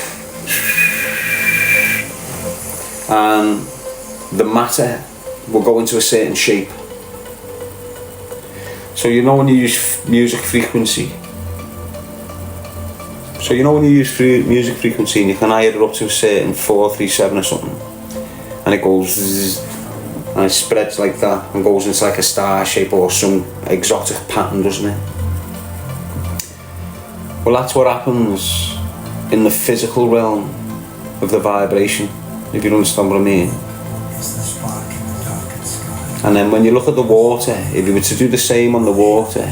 and the matter will go into a certain shape. So you know when you use music frequency, music frequency and you can hire it up to a certain 437 or something, and it goes zzz, and it spreads like that and goes into like a star shape or some exotic pattern, doesn't it? Well, that's what happens in the physical realm of the vibration, if you understand what I mean. And then when you look at the water, if you were to do the same on the water,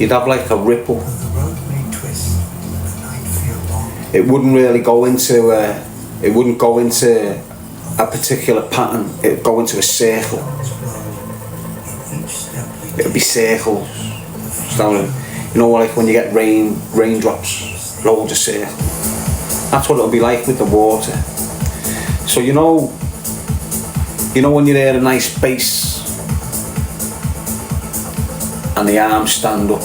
you'd have like a ripple. It wouldn't really go into it wouldn't go into a particular pattern. It'd go into a circle. It would be circles. You know, like when you get raindrops, loads of circles. That's what it'll be like with the water. So you know when you hear a nice bass and the arms stand up,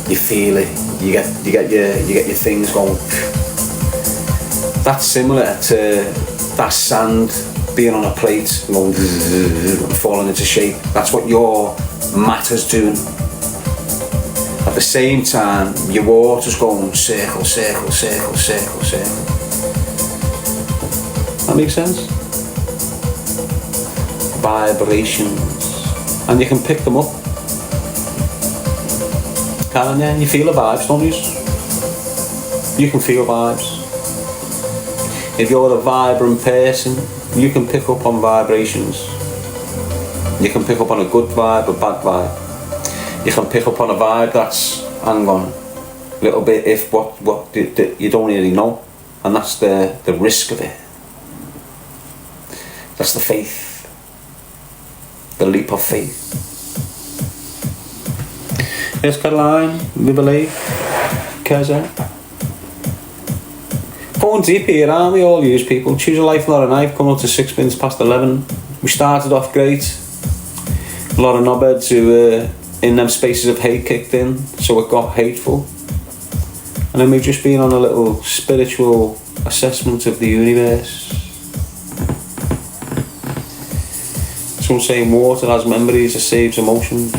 you feel it. You get your things going. That's similar to that sand being on a plate and going and falling into shape. That's what your matter's doing. At the same time, your water's going circle, circle, circle, circle, circle. That makes sense? Vibrations. And you can pick them up. Can't you? You feel the vibes, don't you? You can feel vibes. If you're a vibrant person, you can pick up on vibrations. You can pick up on a good vibe, a bad vibe. You can pick up on a vibe that's, hang on, a little bit if what you don't really know. And that's the risk of it. That's the faith. The leap of faith. Yes, Caroline, we believe. Keza. Going deep here, aren't we, all yous people? Choose a life, not a knife, coming up to 6 minutes past 11. We started off great. A lot of knobheads who in them spaces of hate kicked in, so it got hateful. And then we've just been on a little spiritual assessment of the universe. Some saying water has memories, it saves emotions.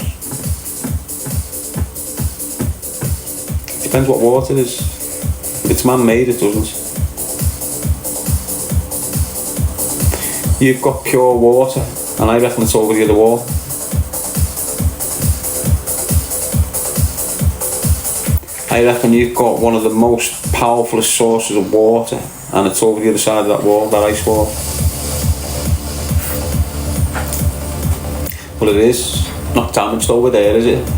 Depends what water is. If it's man-made, it doesn't. You've got pure water, and I reckon it's over the other wall. I reckon you've got one of the most powerful sources of water, and it's over the other side of that wall, that ice wall. Well, it is not damaged over there, is it?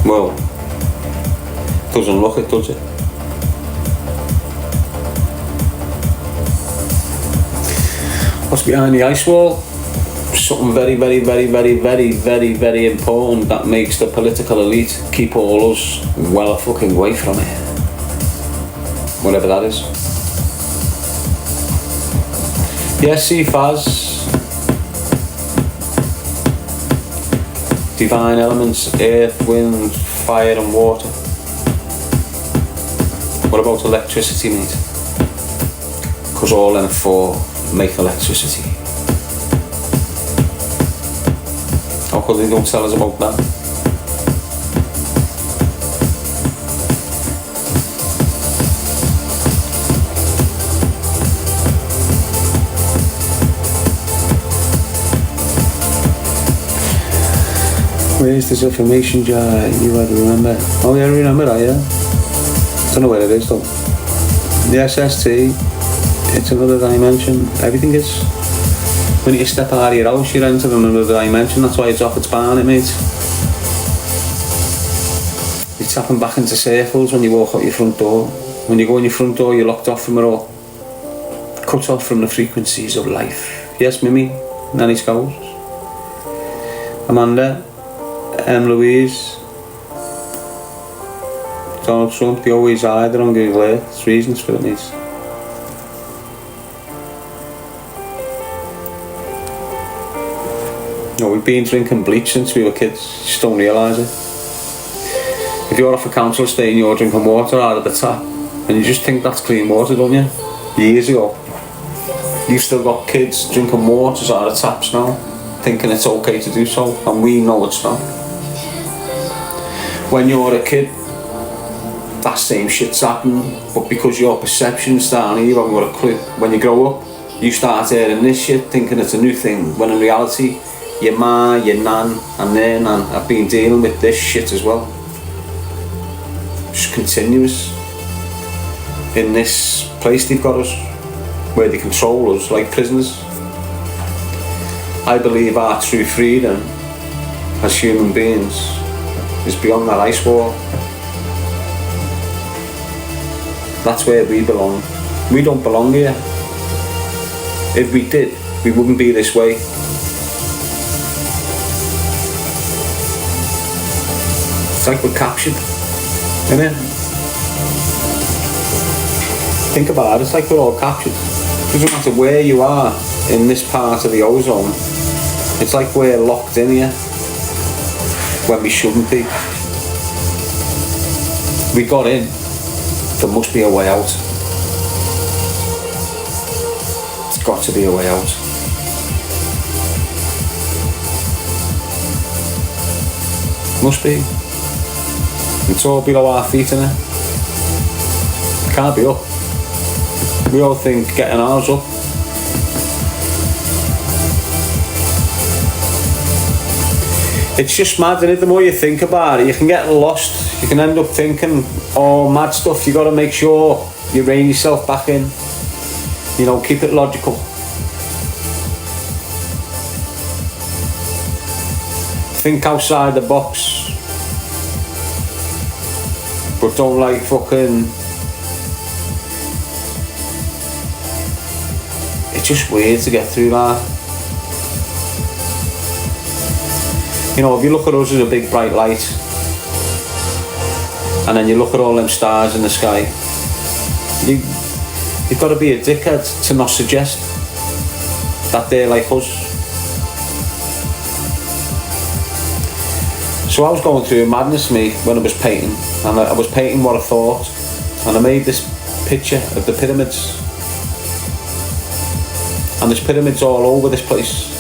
Well, doesn't look it, does it? What's behind the ice wall? Something very, very, very, very, very, very, very important that makes the political elite keep all us well fucking away from it. Whatever that is. Yes, see Faz. Divine elements, earth, wind, fire and water. What about electricity, mate? Because all them four make electricity. How come they don't tell us about that? Where's this information jar? You had to remember. Oh yeah, I remember that, yeah. Don't know where it is though. The SST. It's another dimension. Everything is. When you step out of your house, you're entering another dimension. That's why it's off its barn, mate. You're tapping back into circles when you walk out your front door. When you go in your front door, you're locked off from it all. Cut off from the frequencies of life. Yes, Mimi, Nanny Scouse, Amanda, Louise, Donald Trump, they always hide on Google Earth. There's reasons for it, mate. No, we've been drinking bleach since we were kids, just don't realise it. If you're off a council estate and you're drinking water out of the tap, and you just think that's clean water, don't you? Years ago. You've still got kids drinking waters out of taps now, thinking it's okay to do so, and we know it's not. When you're a kid, that same shit's happening, but because your perception's down here, you haven't got a clue. When you grow up, you start hearing this shit, thinking it's a new thing, when in reality, your ma, your nan, and their nan have been dealing with this shit as well. Just continuous. In this place they've got us, where they control us like prisoners. I believe our true freedom as human beings is beyond that ice wall. That's where we belong. We don't belong here. If we did, we wouldn't be this way. It's like we're captured, isn't it? Think about it, it's like we're all captured. It doesn't matter where you are in this part of the ozone, it's like we're locked in here when we shouldn't be. We got in, there must be a way out. It's got to be a way out. Must be. It's all below our feet, innit? Can't be up. We all think getting ours up. It's just mad, isn't it? The more you think about it, you can get lost. You can end up thinking, oh, mad stuff. You got to make sure you rein yourself back in. You know, keep it logical. Think outside the box. But don't like fucking... It's just weird to get through that. You know, if you look at us as a big bright light, and then you look at all them stars in the sky, you've got to be a dickhead to not suggest that they're like us. So I was going through a madness, me, when I was painting, and I was painting what I thought, and I made this picture of the pyramids, and there's pyramids all over this place,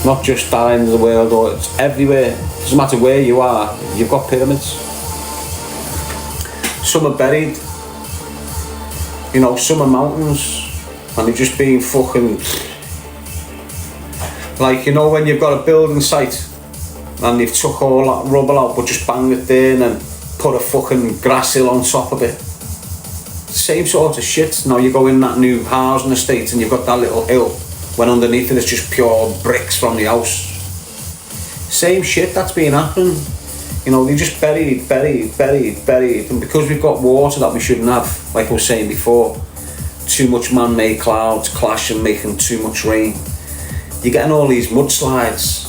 not just that end of the world, or it's everywhere. It doesn't matter where you are, you've got pyramids. Some are buried, you know, some are mountains, and they've just been fucking, like, you know, when you've got a building site and they've took all that rubble out but just banged it there and then put a fucking grass hill on top of it. Same sort of shit. Now you go in that new housing estate and you've got that little hill when underneath it is just pure bricks from the house. Same shit that's been happening. You know, they just buried, and because we've got water that we shouldn't have, like I was saying before, too much man-made clouds clashing, making too much rain, you're getting all these mudslides,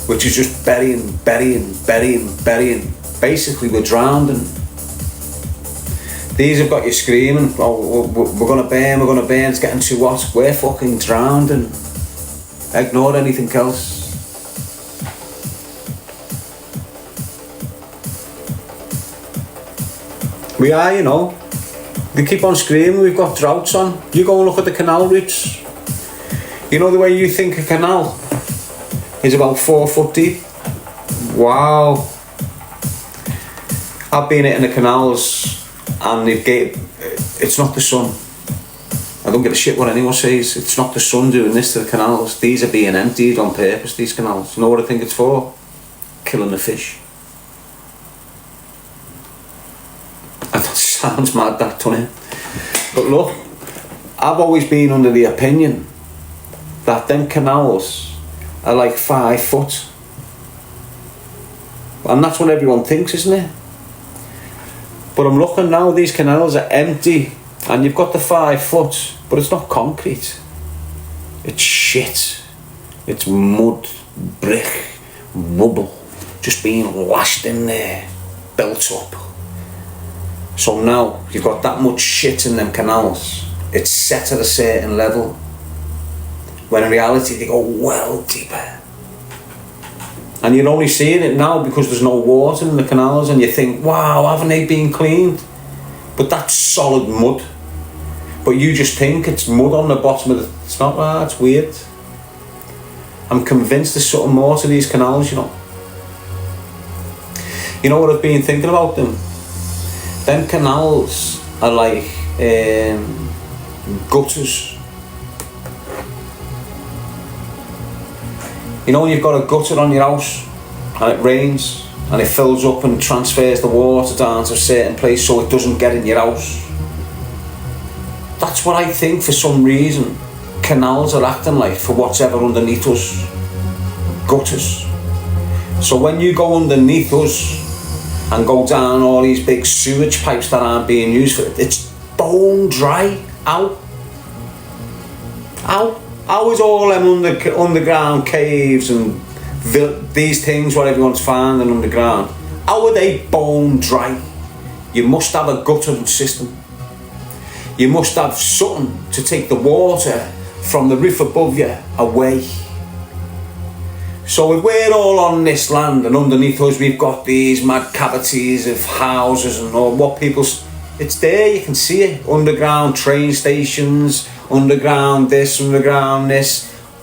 which is just burying. Basically, we're drowning. These have got you screaming, oh, we're gonna burn, it's getting too hot. We're fucking drowning. Ignore anything else. We are, you know. They keep on screaming, we've got droughts on. You go and look at the canal routes. You know the way you think a canal is about 4 foot deep? Wow. I've been in the canals and it's not the sun. I don't give a shit what anyone says. It's not the sun doing this to the canals. These are being emptied on purpose, these canals. You know what I think it's for? Killing the fish. And that sounds mad, that, doesn't it? But look, I've always been under the opinion that them canals are like 5 foot. And that's what everyone thinks, isn't it? But I'm looking now, these canals are empty and you've got the 5 foot, but it's not concrete. It's shit. It's mud, brick, rubble, just being lashed in there, built up. So now you've got that much shit in them canals. It's set at a certain level, when in reality they go well deeper. And you're only seeing it now because there's no water in the canals, and you think, wow, haven't they been cleaned? But that's solid mud. But you just think it's mud on the bottom of the... It's not that, it's weird. I'm convinced there's something more to these canals, you know. You know what I've been thinking about them? Them canals are like gutters. You know when you've got a gutter on your house and it rains and it fills up and transfers the water down to a certain place so it doesn't get in your house? That's what I think for some reason canals are acting like for what's ever underneath us. Gutters. So when you go underneath us and go down all these big sewage pipes that aren't being used for it, it's bone dry. How is all them underground caves and these things what everyone's finding underground, how are they bone dry? You must have a guttering system. You must have something to take the water from the roof above you away. So if we're all on this land and underneath us we've got these mad cavities of houses and all what people's, it's there, you can see it. Underground train stations, underground this,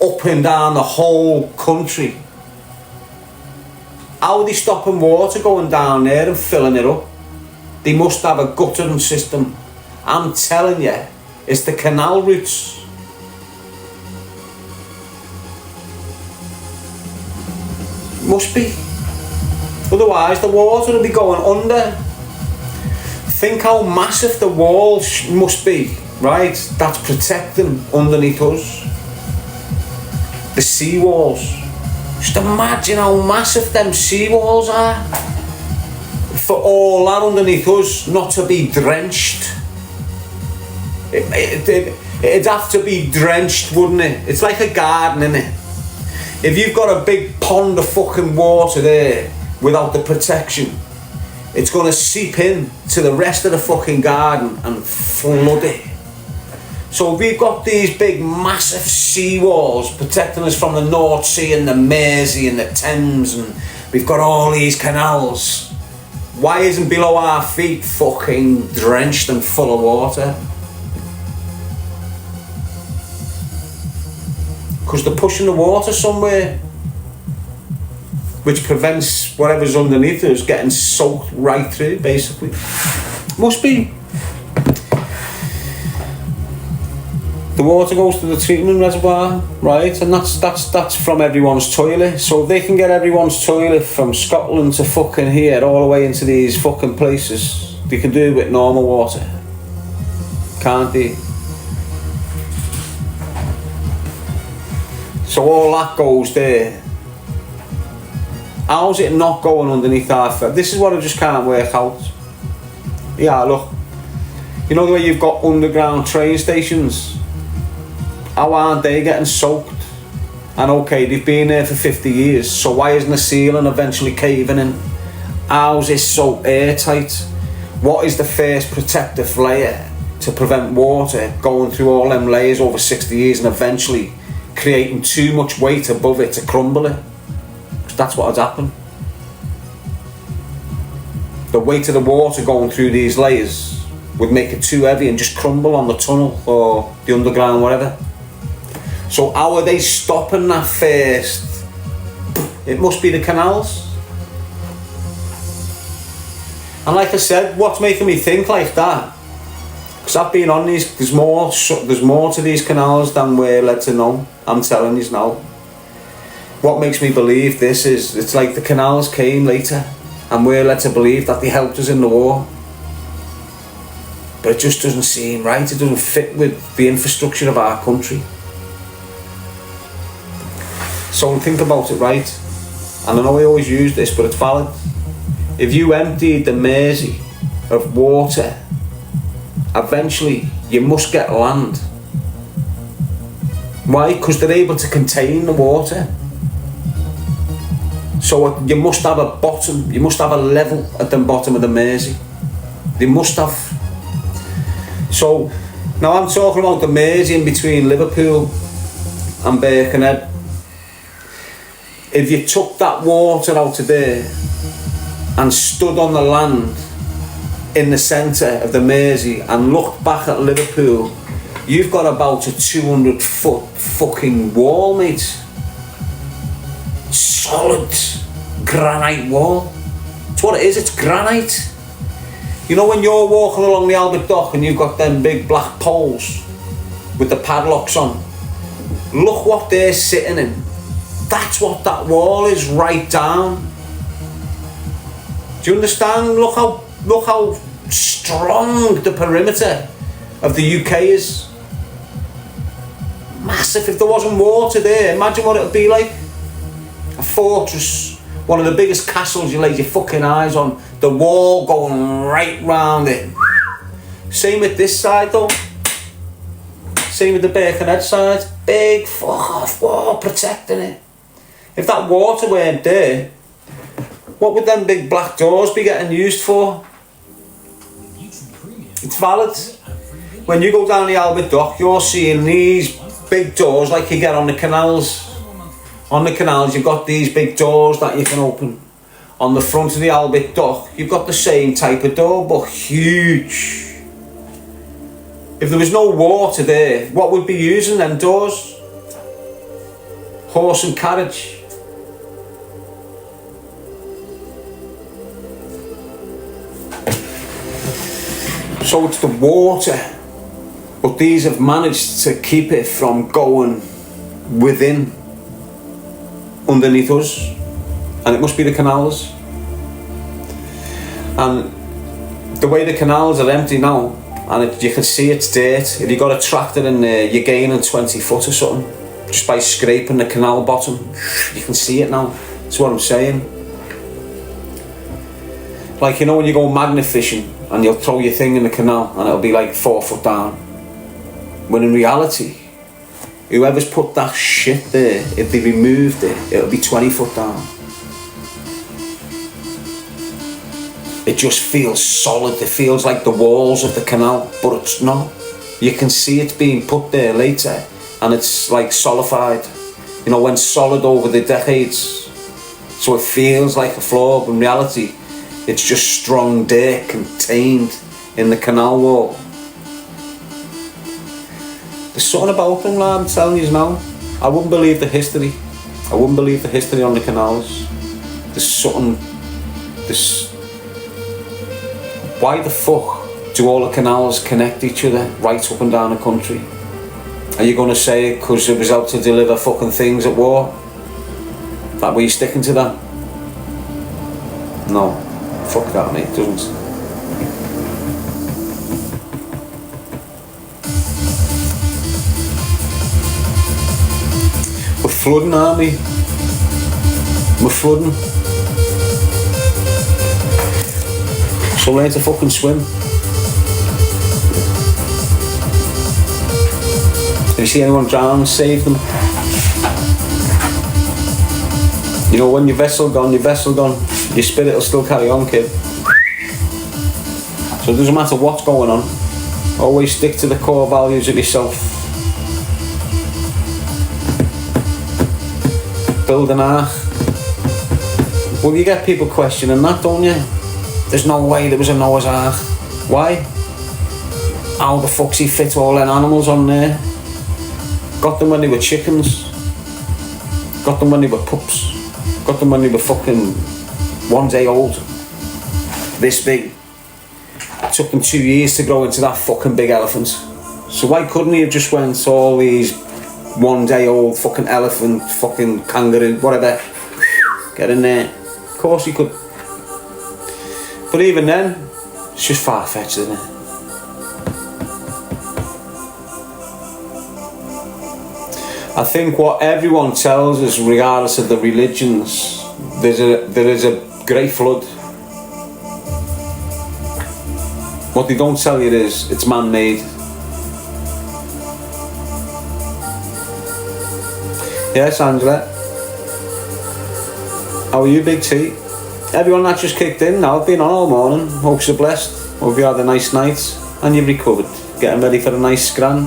up and down the whole country. How are they stopping water going down there and filling it up? They must have a guttering system. I'm telling you, it's the canal routes. Must be. Otherwise the water will be going under. Think how massive the walls must be, right? That's protecting underneath us. The sea walls. Just imagine how massive them sea walls are. For all that underneath us not to be drenched. It'd have to be drenched, wouldn't it? It's like a garden, innit? If you've got a big pond of fucking water there without the protection, it's going to seep in to the rest of the fucking garden and flood it. So we've got these big massive sea walls protecting us from the North Sea and the Mersey and the Thames, and we've got all these canals. Why isn't below our feet fucking drenched and full of water? Because they're pushing the water somewhere, which prevents whatever's underneath us getting soaked right through, basically. Must be. The water goes to the treatment reservoir, right? And that's from everyone's toilet. So if they can get everyone's toilet from Scotland to fucking here, all the way into these fucking places, they can do it with normal water. Can't they? So all that goes there. How's it not going underneath our feet? This is what I just can't work out. Yeah, look. You know the way you've got underground train stations? How aren't they getting soaked? And okay, they've been there for 50 years, so why isn't the ceiling eventually caving in? How's it so airtight? What is the first protective layer to prevent water going through all them layers over 60 years and eventually creating too much weight above it to crumble it? Because that's what has happened. The weight of the water going through these layers would make it too heavy and just crumble on the tunnel or the underground, whatever. So how are they stopping that first? It must be the canals. And like I said, what's making me think like that? Because I've been on these, there's more to these canals than we're led to know. I'm telling you now. What makes me believe this is, it's like the canals came later and we're led to believe that they helped us in the war. But it just doesn't seem right. It doesn't fit with the infrastructure of our country. So think about it, right? And I know I always use this, but it's valid. If you emptied the Mersey of water, eventually you must get land. Why? Because they're able to contain the water. So you must have a bottom, you must have a level at the bottom of the Mersey. They must have. So now I'm talking about the Mersey in between Liverpool and Birkenhead. If you took that water out of there and stood on the land in the centre of the Mersey and looked back at Liverpool, you've got about a 200-foot fucking wall, mate. Solid granite wall. That's what it is, it's granite. You know when you're walking along the Albert Dock and you've got them big black poles with the padlocks on? Look what they're sitting in. That's what that wall is, right down. Do you understand? Look how strong the perimeter of the UK is. Massive. If there wasn't water there, imagine what it would be like. A fortress One of the biggest castles you lay your fucking eyes on. The wall going right round it. Same with this side though. Same with the Birkenhead side. Big fuck off wall protecting it. If that water weren't there, what would them big black doors be getting used for? It's valid. When you go down the Albert Dock, you're seeing these big doors like you get on the canals. On the canals, you've got these big doors that you can open. On the front of the Albert Dock, you've got the same type of door, but huge. If there was no water there, what would be using them doors? Horse and carriage. So it's the water, but these have managed to keep it from going within, underneath us, and it must be the canals. And the way the canals are empty now, and you can see it's dirt. If you got a tractor in there, you're gaining 20 foot or something just by scraping the canal bottom. You can see it now. That's what I'm saying. Like, you know when you go magnet fishing and you'll throw your thing in the canal and it'll be like 4 foot down, when in reality whoever's put that shit there, if they removed it, it'll be 20 foot down. It just feels solid. It feels like the walls of the canal, but it's not. You can see it's being put there later and it's like solidified, you know, went solid over the decades, so it feels like a floor, but in reality it's just strong dirt contained in the canal wall. There's something about them, lad, I'm telling you now. I wouldn't believe the history. I wouldn't believe the history on the canals. There's something. Why the fuck do all the canals connect each other right up and down the country? Are you going to say because it was out to deliver fucking things at war? That way you're sticking to that? No. Fuck that, mate. It doesn't. We're flooding, aren't we? We're flooding. So learn to fucking swim. If you see anyone drown, save them. You know, when your vessel gone, your spirit will still carry on, kid. So it doesn't matter what's going on, always stick to the core values of yourself. Build an ark. Well, you get people questioning that, don't you? There's no way there was a Noah's Ark. Why? How the fuck's he fit all them animals on there? Got them when they were chickens. Got them when they were pups. Got them when they were fucking 1 day old. This big. It took them 2 years to grow into that fucking big elephant. So why couldn't he have just went to all these 1 day old fucking elephant, fucking kangaroo, whatever, get in there? Of course he could. But even then, it's just far-fetched, isn't it? I think what everyone tells us, regardless of the religions, there is a great flood. What they don't tell you is it's man-made. Yes, Angela. How are you, Big T? Everyone that just kicked in now, been on all morning. Hope you're blessed. Hope you had a nice night and you've recovered. Getting ready for a nice scran.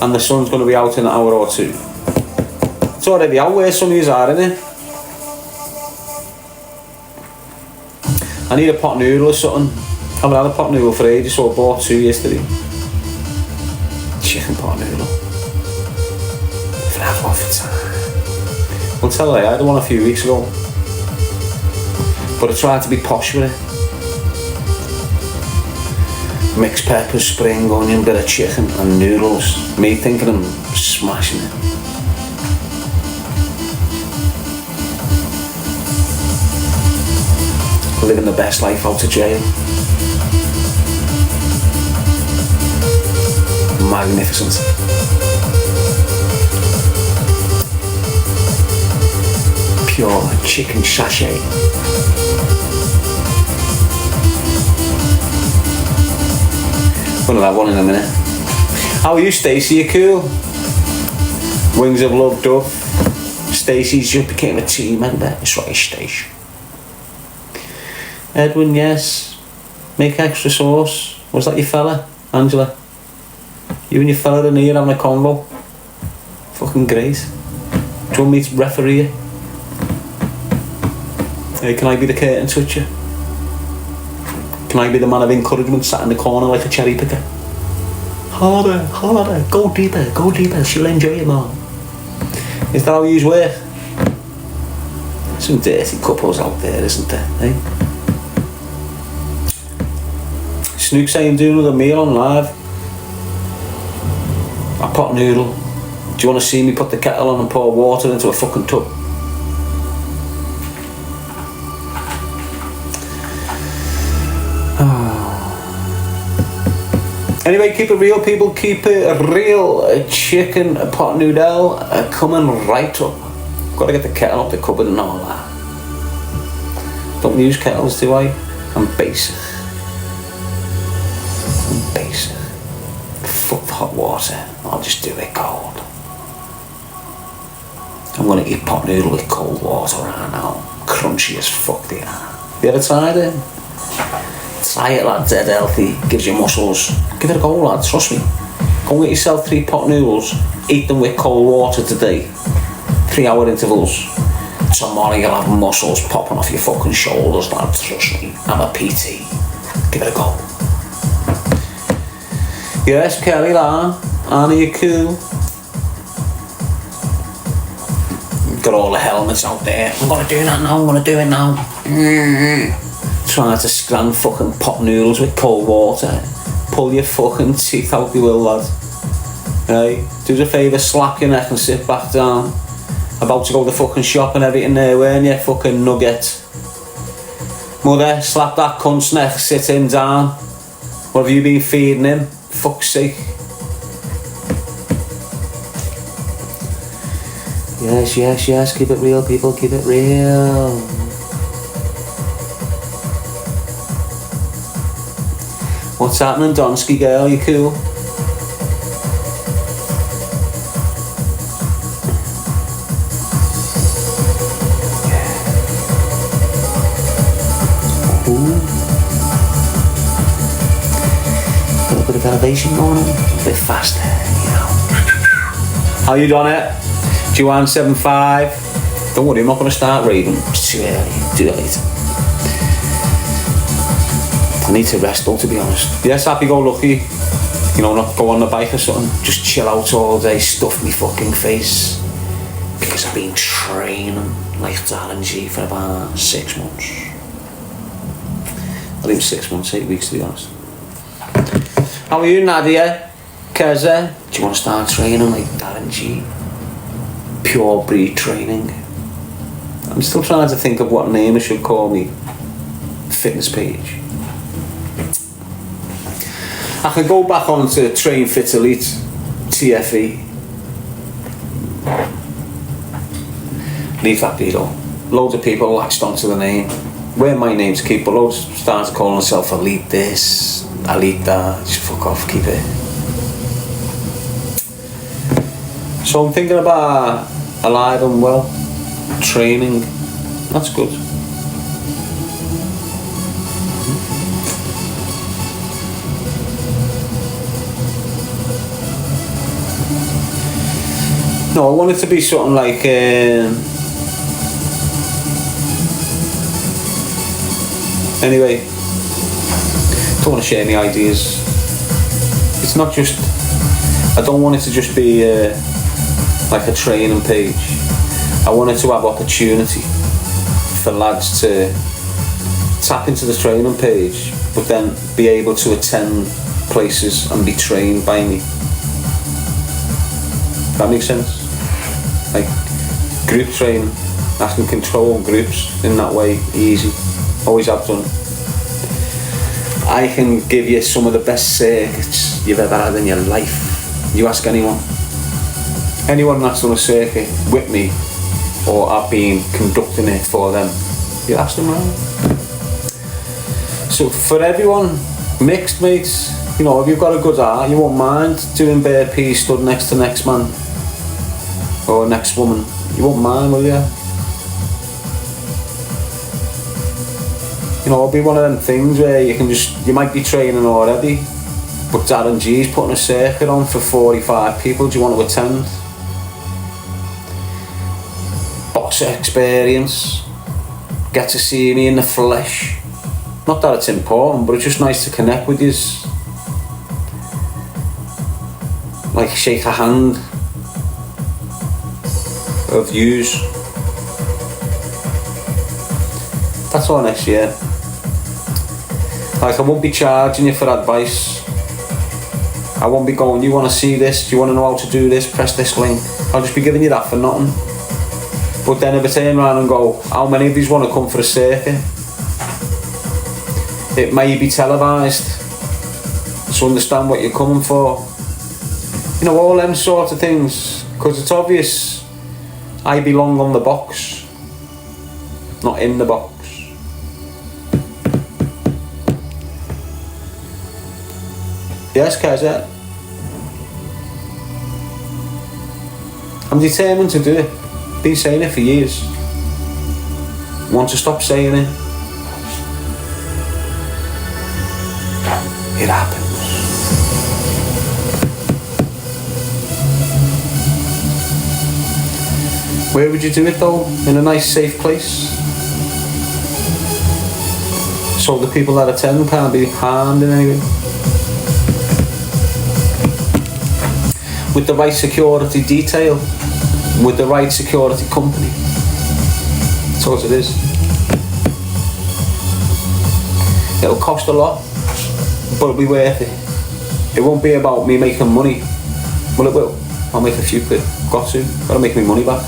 And the sun's going to be out in an hour or two. It's already out where some of you are, isn't it? I need a pot noodle or something. I haven't had a pot noodle for ages, so I bought 2 yesterday. Chicken pot noodle. If I have one for time. I'll tell you, I had one a few weeks ago. But I tried to be posh with it. Mixed peppers, spring onion, bit of chicken and noodles. Me thinking I'm smashing it. Living the best life out of jail. Magnificent. Pure chicken sachet. Gonna have one in a minute. How are you, Stacey? You cool? Wings of Love, Dove. Stacey's just became a team member. That's right, Stacey. Edwin, yes. Make extra sauce. Was that your fella, Angela? You and your fella in here having a convo. Fucking great. Do you want me to referee you? Hey, can I be the curtain switcher? Can I be the man of encouragement sat in the corner like a cherry picker? Harder, harder, go deeper, she'll enjoy it more. Is that how you work? Some dirty couples out there, isn't there, eh? Snook saying do another meal on live. A pot noodle. Do you want to see me put the kettle on and pour water into a fucking tub? Anyway, keep it real, people. Keep it real. A chicken, a pot noodle, coming right up. Gotta get the kettle up the cupboard and all that. Don't use kettles, do I? I'm basic. Fuck the hot water. I'll just do it cold. I'm gonna eat pot noodle with cold water right now. Crunchy as fuck they are. You ever tried it? Try it, lad. Dead healthy. Gives you muscles. Give it a go, lad. Trust me. Go and get yourself 3 pot noodles. Eat them with cold water today. 3-hour intervals. Tomorrow you'll have muscles popping off your fucking shoulders, lad. Trust me. I'm a PT. Give it a go. Yes, Kelly, lad. Anna, you cool? Got all the helmets out there. I'm gonna do that now. I'm gonna do it now. Trying to scran fucking pot noodles with cold water. Pull your fucking teeth out, you will, lad. Hey, do us a favour, slap your neck and sit back down. About to go to the fucking shop and everything there, weren't you? Fucking nugget. Mother, slap that cunt's neck, sit him down. What have you been feeding him? Fuck's sake. Yes, keep it real, people, keep it real. What's happening, Donsky girl? You cool? Ooh. Got a bit of elevation going on. A bit faster, you know. How you done it? Juan75. Don't worry, I'm not going to start raving. It's too early. Too late. I need to rest though, to be honest. Yes, happy-go-lucky. You know, not go on the bike or something. Just chill out all day, stuff me fucking face. Because I've been training like Darren Gee for about 6 months. Not even 6 months, 8 weeks to be honest. How are you, Nadia? Keza? Do you want to start training like Darren Gee? Pure breed training. I'm still trying to think of what name I should call me fitness page. I can go back on to Train Fit Elite, TFE. Leave that be though. Loads of people latched onto the name. Wear my name to keep, but loads started calling themselves Elite this, Elite that. Just fuck off, keep it. So I'm thinking about alive and well, training. That's good. No, I want it to be something like anyway, don't want to share any ideas. It's not just, I don't want it to just be like a training page. I want it to have opportunity for lads to tap into the training page, but then be able to attend places and be trained by me. That makes sense? Like group training, I can control groups in that way, easy. Always have done. I can give you some of the best circuits you've ever had in your life. You ask anyone that's done a circuit with me, or I've been conducting it for them. You ask them around. So for everyone, mixed mates, you know, if you've got a good heart, you won't mind doing burpees stood next to next man or next woman. You won't mind, will you? You know, it'll be one of them things where you might be training already, but Darren Gee's putting a circuit on for 45 people. Do you want to attend? Boxer experience. Get to see me in the flesh. Not that it's important, but it's just nice to connect with you. Like shake a hand of yous. That's all next year. Like, I won't be charging you for advice. I won't be going, you want to see this? Do you want to know how to do this? Press this link. I'll just be giving you that for nothing. But then if I turn around and go, how many of these want to come for a circuit? It may be televised to understand what you're coming for. You know, all them sort of things. Because it's obvious I belong on the box, not in the box. Yes, Kaiser. I'm determined to do it. Been saying it for years. Want to stop saying it? It happens. Where would you do it though? In a nice safe place? So the people that attend can't be harmed in any way? With the right security detail, with the right security company. That's what it is. It'll cost a lot, but it'll be worth it. It won't be about me making money. Well, it will. I'll make a few quid. Gotta make me money back.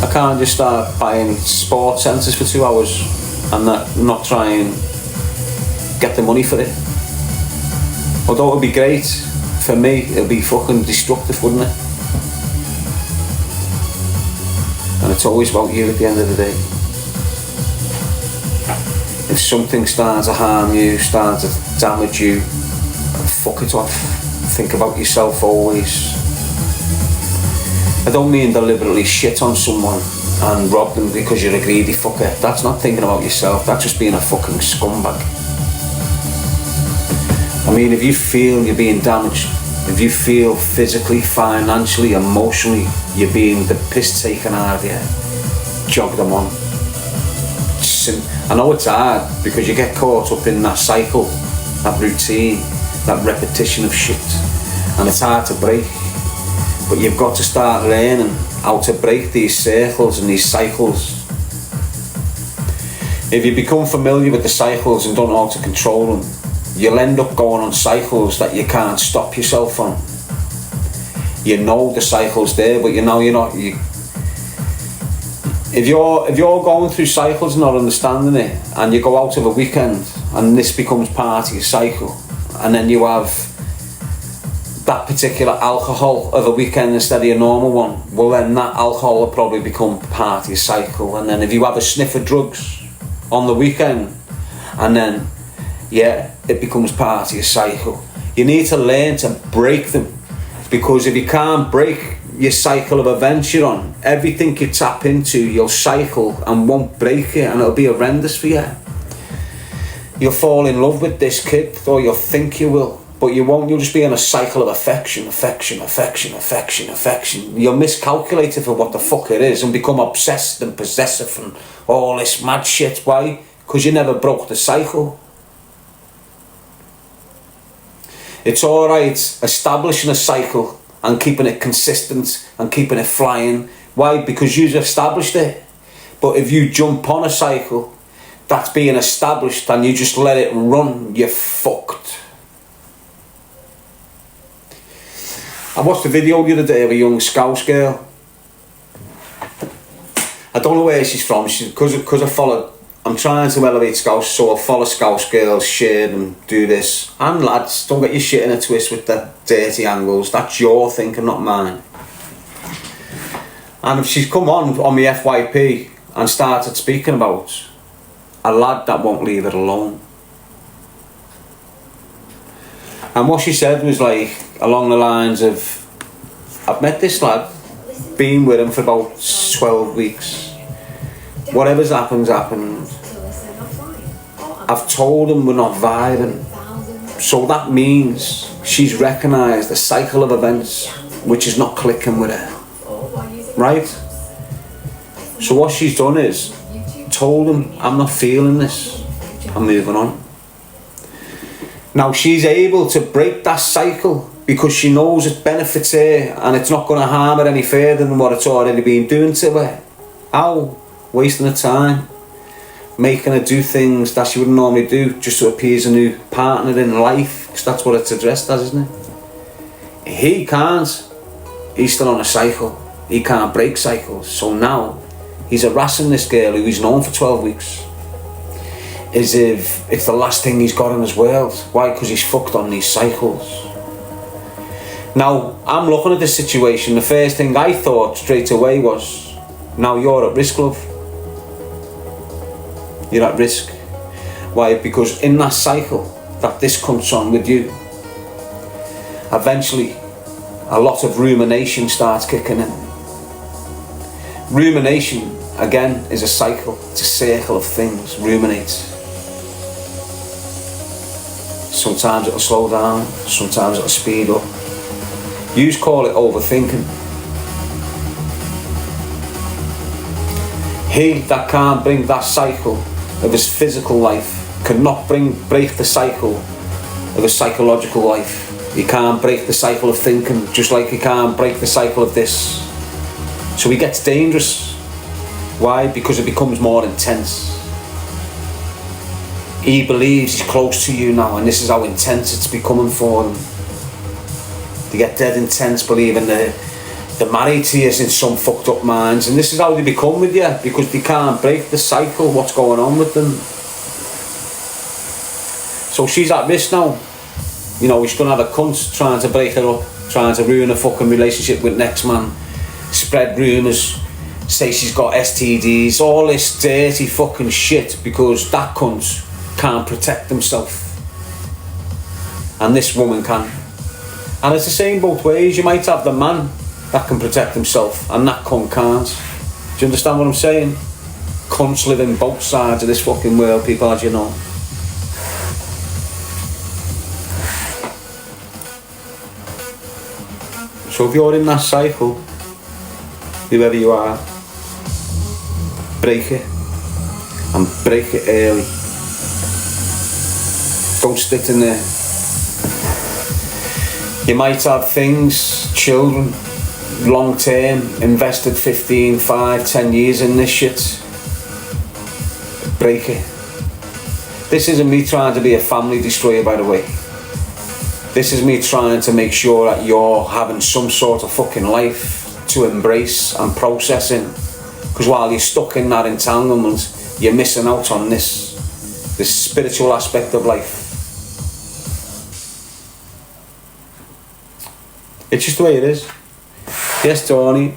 I can't just start buying sports centres for 2 hours and not try and get the money for it. Although it would be great, for me, it'll be fucking destructive, wouldn't it? And it's always about you at the end of the day. If something starts to harm you, starts to damage you, fuck it off. Think about yourself always. I don't mean deliberately shit on someone and rob them because you're a greedy fucker. That's not thinking about yourself, that's just being a fucking scumbag. I mean, if you feel you're being damaged, if you feel physically, financially, emotionally, you're being the piss taken out of you, jog them on. I know it's hard because you get caught up in that cycle, that routine, that repetition of shit, and it's hard to break. But you've got to start learning how to break these circles and these cycles. If you become familiar with the cycles and don't know how to control them, you'll end up going on cycles that you can't stop yourself from. You know the cycle's there, but you know you're not. If you're going through cycles and not understanding it, and you go out of a weekend and this becomes part of your cycle, and then you have that particular alcohol of a weekend instead of your normal one, well then that alcohol will probably become part of your cycle. And then if you have a sniff of drugs on the weekend, and then it becomes part of your cycle. You need to learn to break them, because if you can't break your cycle of events you're on, everything you tap into you'll cycle and won't break it, and it'll be horrendous for you. You'll fall in love with this kid, or you'll think you will, but you won't. You'll just be in a cycle of affection. You'll miscalculate it for what the fuck it is and become obsessed and possessive and all this mad shit. Why? Because you never broke the cycle. It's alright establishing a cycle and keeping it consistent and keeping it flying. Why? Because you've established it. But if you jump on a cycle that's being established and you just let it run, you're fucked. I watched a video the other day of a young Scouse girl. I don't know where she's from. Because I follow, I'm trying to elevate Scouse, so I'll follow Scouse girls, share them, do this. And lads, don't get your shit in a twist with the dirty angles. That's your thinking, not mine. And if she's come on my FYP and started speaking about a lad that won't leave her alone. And what she said was like, along the lines of, I've met this lad, been with him for about 12 weeks. Whatever's happened. I've told him we're not vibing. So that means she's recognised a cycle of events which is not clicking with her. Right? So what she's done is told him, I'm not feeling this, I'm moving on. Now she's able to break that cycle because she knows it benefits her and it's not going to harm her any further than what it's already been doing to her. How? Wasting her time, making her do things that she wouldn't normally do just to appease a new partner in life, because that's what it's addressed as, isn't it? He can't. He's still on a cycle. He can't break cycles. So now he's harassing this girl who he's known for 12 weeks as if it's the last thing he's got in his world. Why? Because he's fucked on these cycles. Now, I'm looking at this situation. The first thing I thought straight away was, now you're at risk, love. You're at risk. Why? Because in that cycle that this comes on with you, eventually a lot of rumination starts kicking in. Rumination, again, is a cycle. It's a circle of things. Ruminate. Sometimes it'll slow down, sometimes it'll speed up. You just call it overthinking. He that can't bring that cycle of his physical life cannot break the cycle of his psychological life. He can't break the cycle of thinking, just like he can't break the cycle of this. So he gets dangerous. Why? Because it becomes more intense. He believes he's close to you now, and this is how intense it's becoming for them. They get dead intense, believing they're married to you in some fucked up minds, and this is how they become with you, because they can't break the cycle, what's going on with them. So she's at risk now. You know, he's gonna have a cunt trying to break her up, trying to ruin a fucking relationship with next man, spread rumours, say she's got STDs, all this dirty fucking shit, because that cunt can't protect himself and this woman can. And it's the same both ways. You might have the man that can protect himself and that cunt can't. Do you understand what I'm saying? Cunts live in both sides of this fucking world, people, as you know. So if you're in that cycle, whoever you are, break it, and break it early. Don't stick in there. You might have things, children, long term, invested 15, 5, 10 years in this shit. Break it. This isn't me trying to be a family destroyer, by the way. This is me trying to make sure that you're having some sort of fucking life to embrace and processing. Because while you're stuck in that entanglement, you're missing out on this spiritual aspect of life. It's just the way it is. Yes, Tony.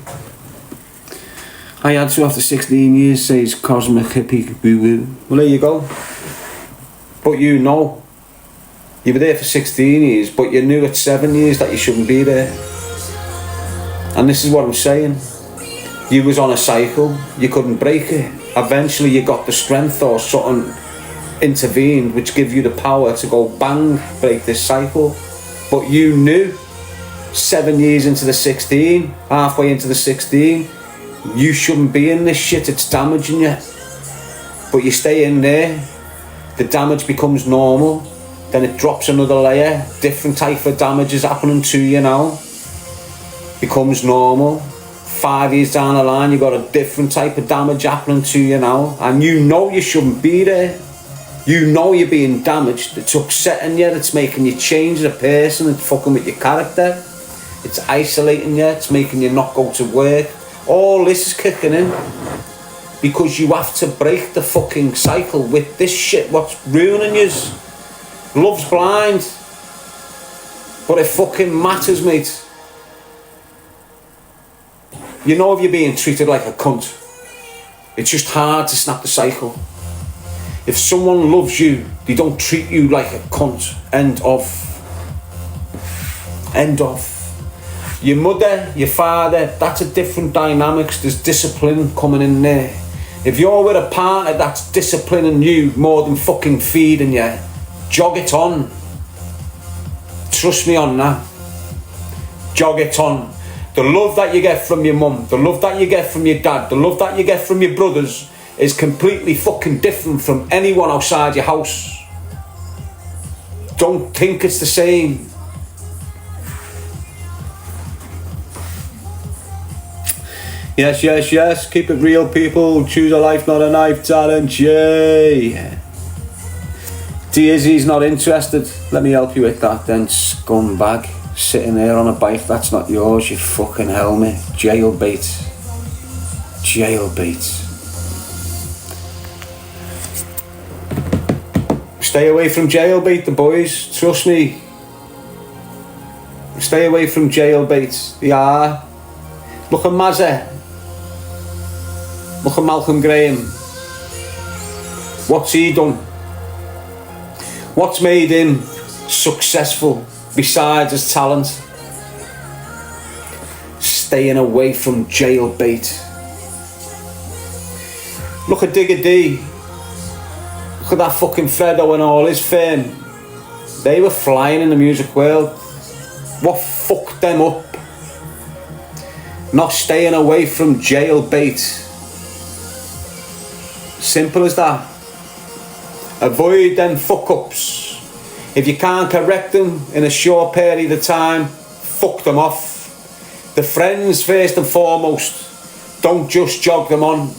I had to, after 16 years, say it's cosmic hippie boo-boo. Well, there you go. But you know. You were there for 16 years, but you knew at 7 years that you shouldn't be there. And this is what I'm saying. You was on a cycle, you couldn't break it. Eventually you got the strength or something intervened which give you the power to go bang, break this cycle. But you knew 7 years into the 16, halfway into the 16, you shouldn't be in this shit, it's damaging you. But you stay in there, the damage becomes normal, then it drops another layer, different type of damage is happening to you now, becomes normal. 5 years down the line, you've got a different type of damage happening to you now, and you know you shouldn't be there. You know you're being damaged, it's upsetting you, it's making you change as a person, it's fucking with your character, it's isolating you, it's making you not go to work. All this is kicking in because you have to break the fucking cycle with this shit, what's ruining you. Love's blind, but it fucking matters, mate. You know if you're being treated like a cunt. It's just hard to snap the cycle. If someone loves you, they don't treat you like a cunt. End of. End of. Your mother, your father, that's a different dynamics. There's discipline coming in there. If you're with a partner that's disciplining you more than fucking feeding you, jog it on. Trust me on that. Jog it on. The love that you get from your mum, the love that you get from your dad, the love that you get from your brothers is completely fucking different from anyone outside your house. Don't think it's the same. Yes, yes, yes. Keep it real, people. Choose a life, not a knife. Darren Gee. Daisy's not interested. Let me help you with that then, scumbag. Sitting there on a bike that's not yours, you fucking helmet. Jailbait. Jailbait. Stay away from jailbait, the boys. Trust me. Stay away from jailbait. They are. Look at Mazza. Look at Malcolm Graham. What's he done? What's made him successful besides his talent? Staying away from jailbait. Look at Digger D. Look at that fucking Fredo and all his fame. They were flying in the music world. What fucked them up? Not staying away from jailbait. Simple as that. Avoid them fuck-ups. If you can't correct them in a short period of time, fuck them off. The friends first and foremost. Don't just jog them on.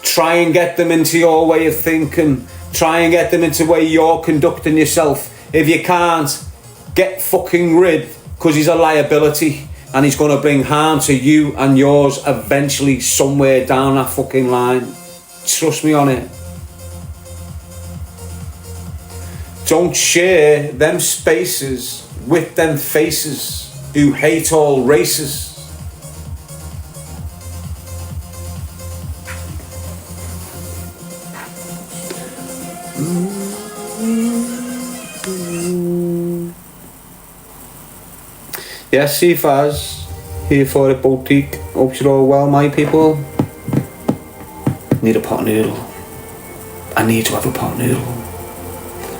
Try and get them into your way of thinking. Try and get them into the way you're conducting yourself. If you can't, get fucking rid, because he's a liability and he's going to bring harm to you and yours eventually somewhere down that fucking line. Trust me on it. Don't share them spaces with them faces who hate all races. Yes, Faz, here for a boutique. Hope you're all well, my people. Need a pot noodle. I need to have a pot noodle.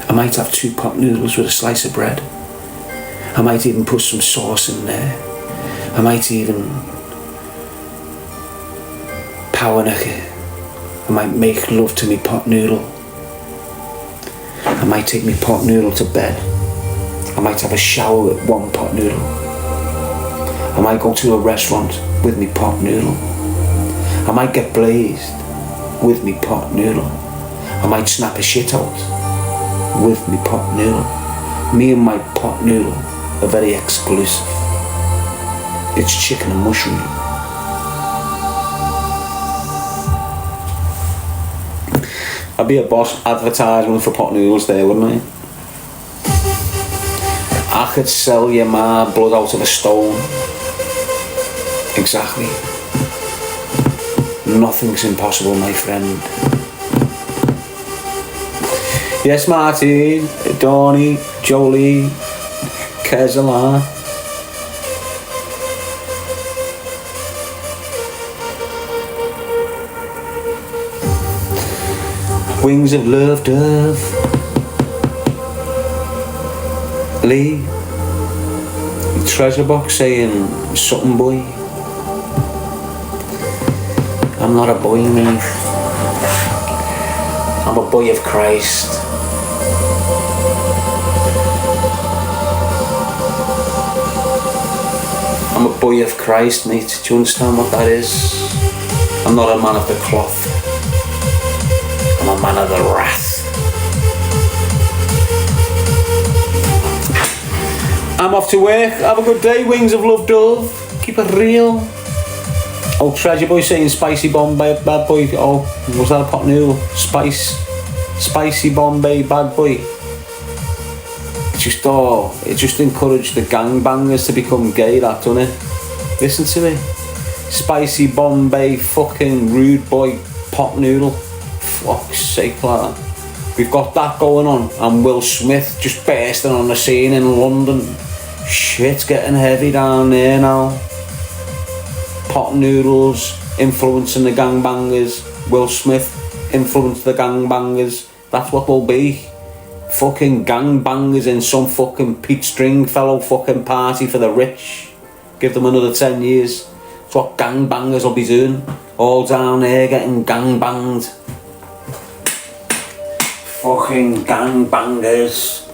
I might have 2 pot noodles with a slice of bread. I might even put some sauce in there. I might even power neck it. I might make love to me pot noodle. I might take me pot noodle to bed. I might have a shower with 1 pot noodle. I might go to a restaurant with me pot noodle. I might get blazed with me pot noodle. I might snap a shit out with me pot noodle. Me and my pot noodle are very exclusive. It's chicken and mushroom. I'd be a boss advertisement for pot noodles there, wouldn't I? I could sell you my blood out of a stone. Exactly. Nothing's impossible, my friend. Yes, Martin, Donny, Jolie, Kezala. Wings of love, dove. Lee, treasure box saying something, boy. I'm not a boy, mate. I'm a boy of Christ. I'm a boy of Christ, mate. Do you understand what that is? I'm not a man of the cloth. I'm a man of the wrath. I'm off to work. Have a good day. Wings of love, dove. Keep it real. Oh, Treasure Boy saying spicy Bombay bad boy. Oh, was that a pot noodle? Spicy Bombay bad boy. It just encouraged the gangbangers to become gay, that, doesn't it? Listen to it. spicy Bombay, fucking rude boy pot noodle. Fuck's sake, lad. We've got that going on, and Will Smith just bursting on the scene in London. Shit's getting heavy down there now. Pot noodles influencing the gangbangers. Will Smith influenced the gangbangers. That's what they'll be. Fucking gangbangers in some fucking Pete Stringfellow fucking party for the rich. Give them another 10 years. That's what gangbangers will be doing. All down there getting gangbanged. Fucking gangbangers.